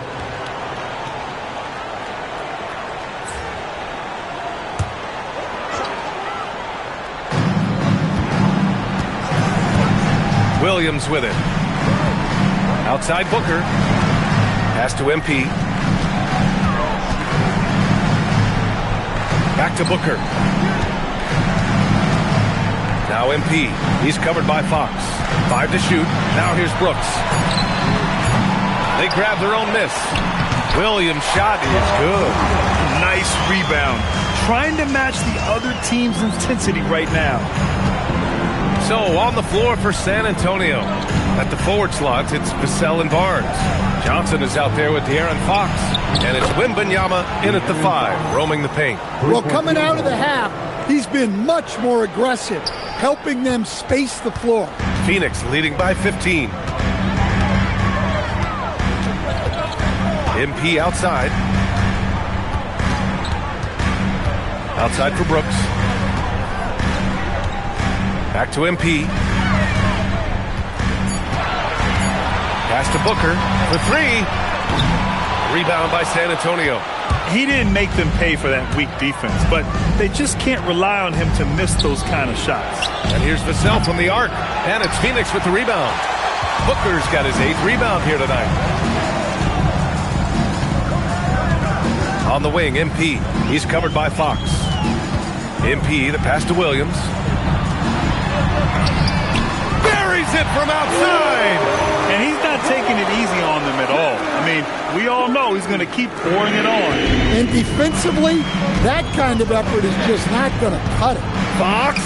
Williams with it. Outside Booker. Pass to MP. Back to Booker. Now MP. He's covered by Fox. 5 to shoot. Now here's Brooks. They grab their own miss. Williams' shot is good. Nice rebound. Trying to match the other team's intensity right now. So on the floor for San Antonio. At the forward slots, it's Vassell and Barnes. Johnson is out there with De'Aaron Fox. And it's Wembanyama in at the 5, roaming the paint. Well, coming out of the half, he's been much more aggressive, helping them space the floor. Phoenix leading by 15. MP outside. Outside for Brooks. Back to MP. Pass to Booker for three. Rebound by San Antonio. He didn't make them pay for that weak defense, but they just can't rely on him to miss those kind of shots. And here's Vassell from the arc. And it's Phoenix with the rebound. Booker's got his 8th rebound here tonight. On the wing, MP. He's covered by Fox. MP, the pass to Williams. Buries it from outside! And he's not taking it easy on them at all. I mean, we all know he's going to keep pouring it on. And defensively, that kind of effort is just not going to cut it. Fox.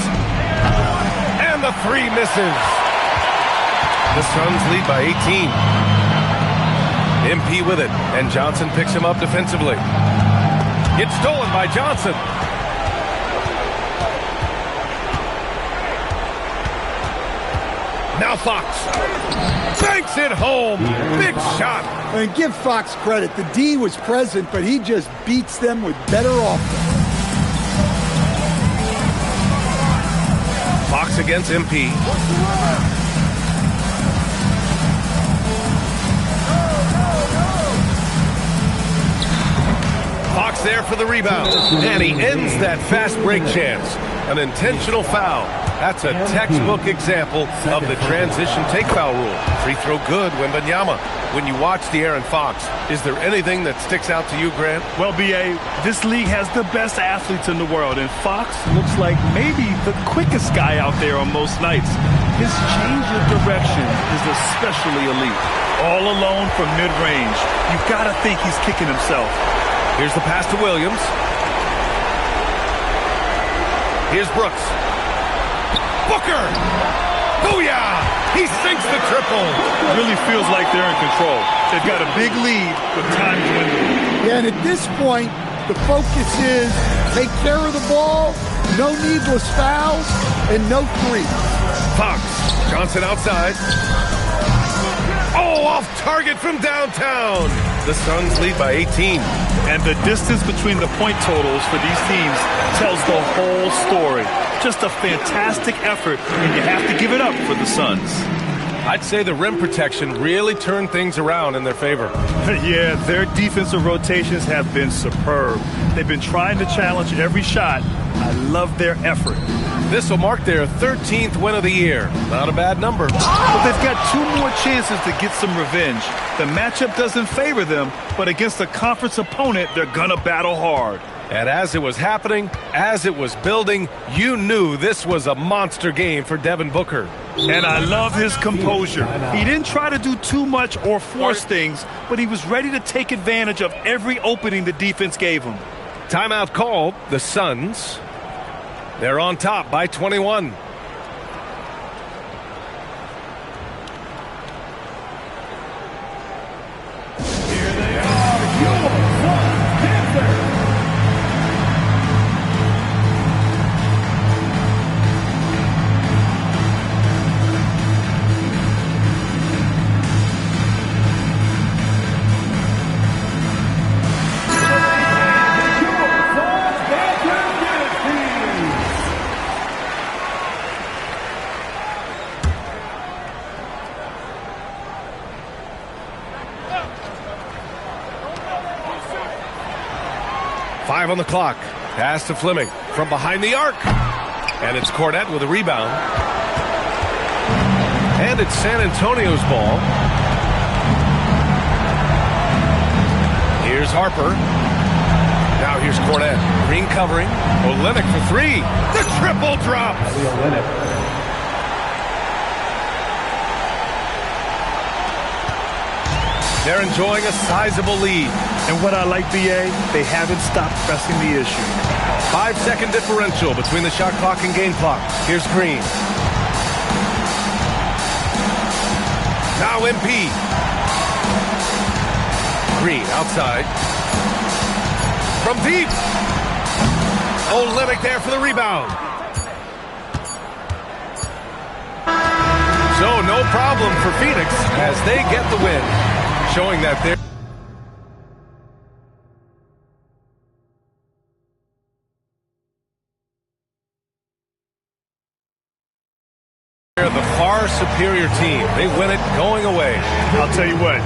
And the three misses. The Suns lead by 18. MP with it, and Johnson picks him up defensively. It's stolen by Johnson. Now Fox banks it home. Big shot. And give Fox credit. The D was present, but he just beats them with better offense. Fox against MP. Fox there for the rebound. And he ends that fast break chance. An intentional foul. That's a textbook example of the transition take foul rule. Free throw good, Wembanyama. When you watch De'Aaron Fox, is there anything that sticks out to you, Grant? Well, B.A., this league has the best athletes in the world, and Fox looks like maybe the quickest guy out there on most nights. His change of direction is especially elite. All alone from mid-range. You've got to think he's kicking himself. Here's the pass to Williams. Here's Brooks. Booker! Booyah! He sinks the triple. It really feels like they're in control. They've got a big lead with time dwindling. Yeah, and at this point, the focus is take care of the ball, no needless fouls, and no threes. Fox. Johnson outside. Oh, off target from downtown. The Suns lead by 18. And the distance between the point totals for these teams tells the whole story. Just a fantastic effort, and you have to give it up for the Suns. I'd say the rim protection really turned things around in their favor. Yeah, their defensive rotations have been superb. They've been trying to challenge every shot. I love their effort. This will mark their 13th win of the year. Not a bad number. But they've got 2 more chances to get some revenge. The matchup doesn't favor them, but against a conference opponent, they're gonna battle hard. And as it was happening, as it was building, you knew this was a monster game for Devin Booker. And I love his composure. He didn't try to do too much or force things, but he was ready to take advantage of every opening the defense gave him. Timeout called. The Suns, they're on top by 21. Five on the clock. Pass to Fleming from behind the arc. And it's Cornette with a rebound. And it's San Antonio's ball. Here's Harper. Now here's Cornette. Green covering. Olynyk for three. The triple drops. They're enjoying a sizable lead. And what I like, B.A., they haven't stopped pressing the issue. 5-second differential between the shot clock and game clock. Here's Green. Now MP. Green outside. From deep. Olynyk there for the rebound. So no problem for Phoenix as they get the win, showing that they're They're the far superior team. They win it going away. I'll tell you what.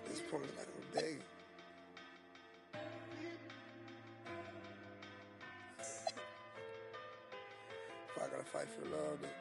This point like a day. If I gotta fight for love, then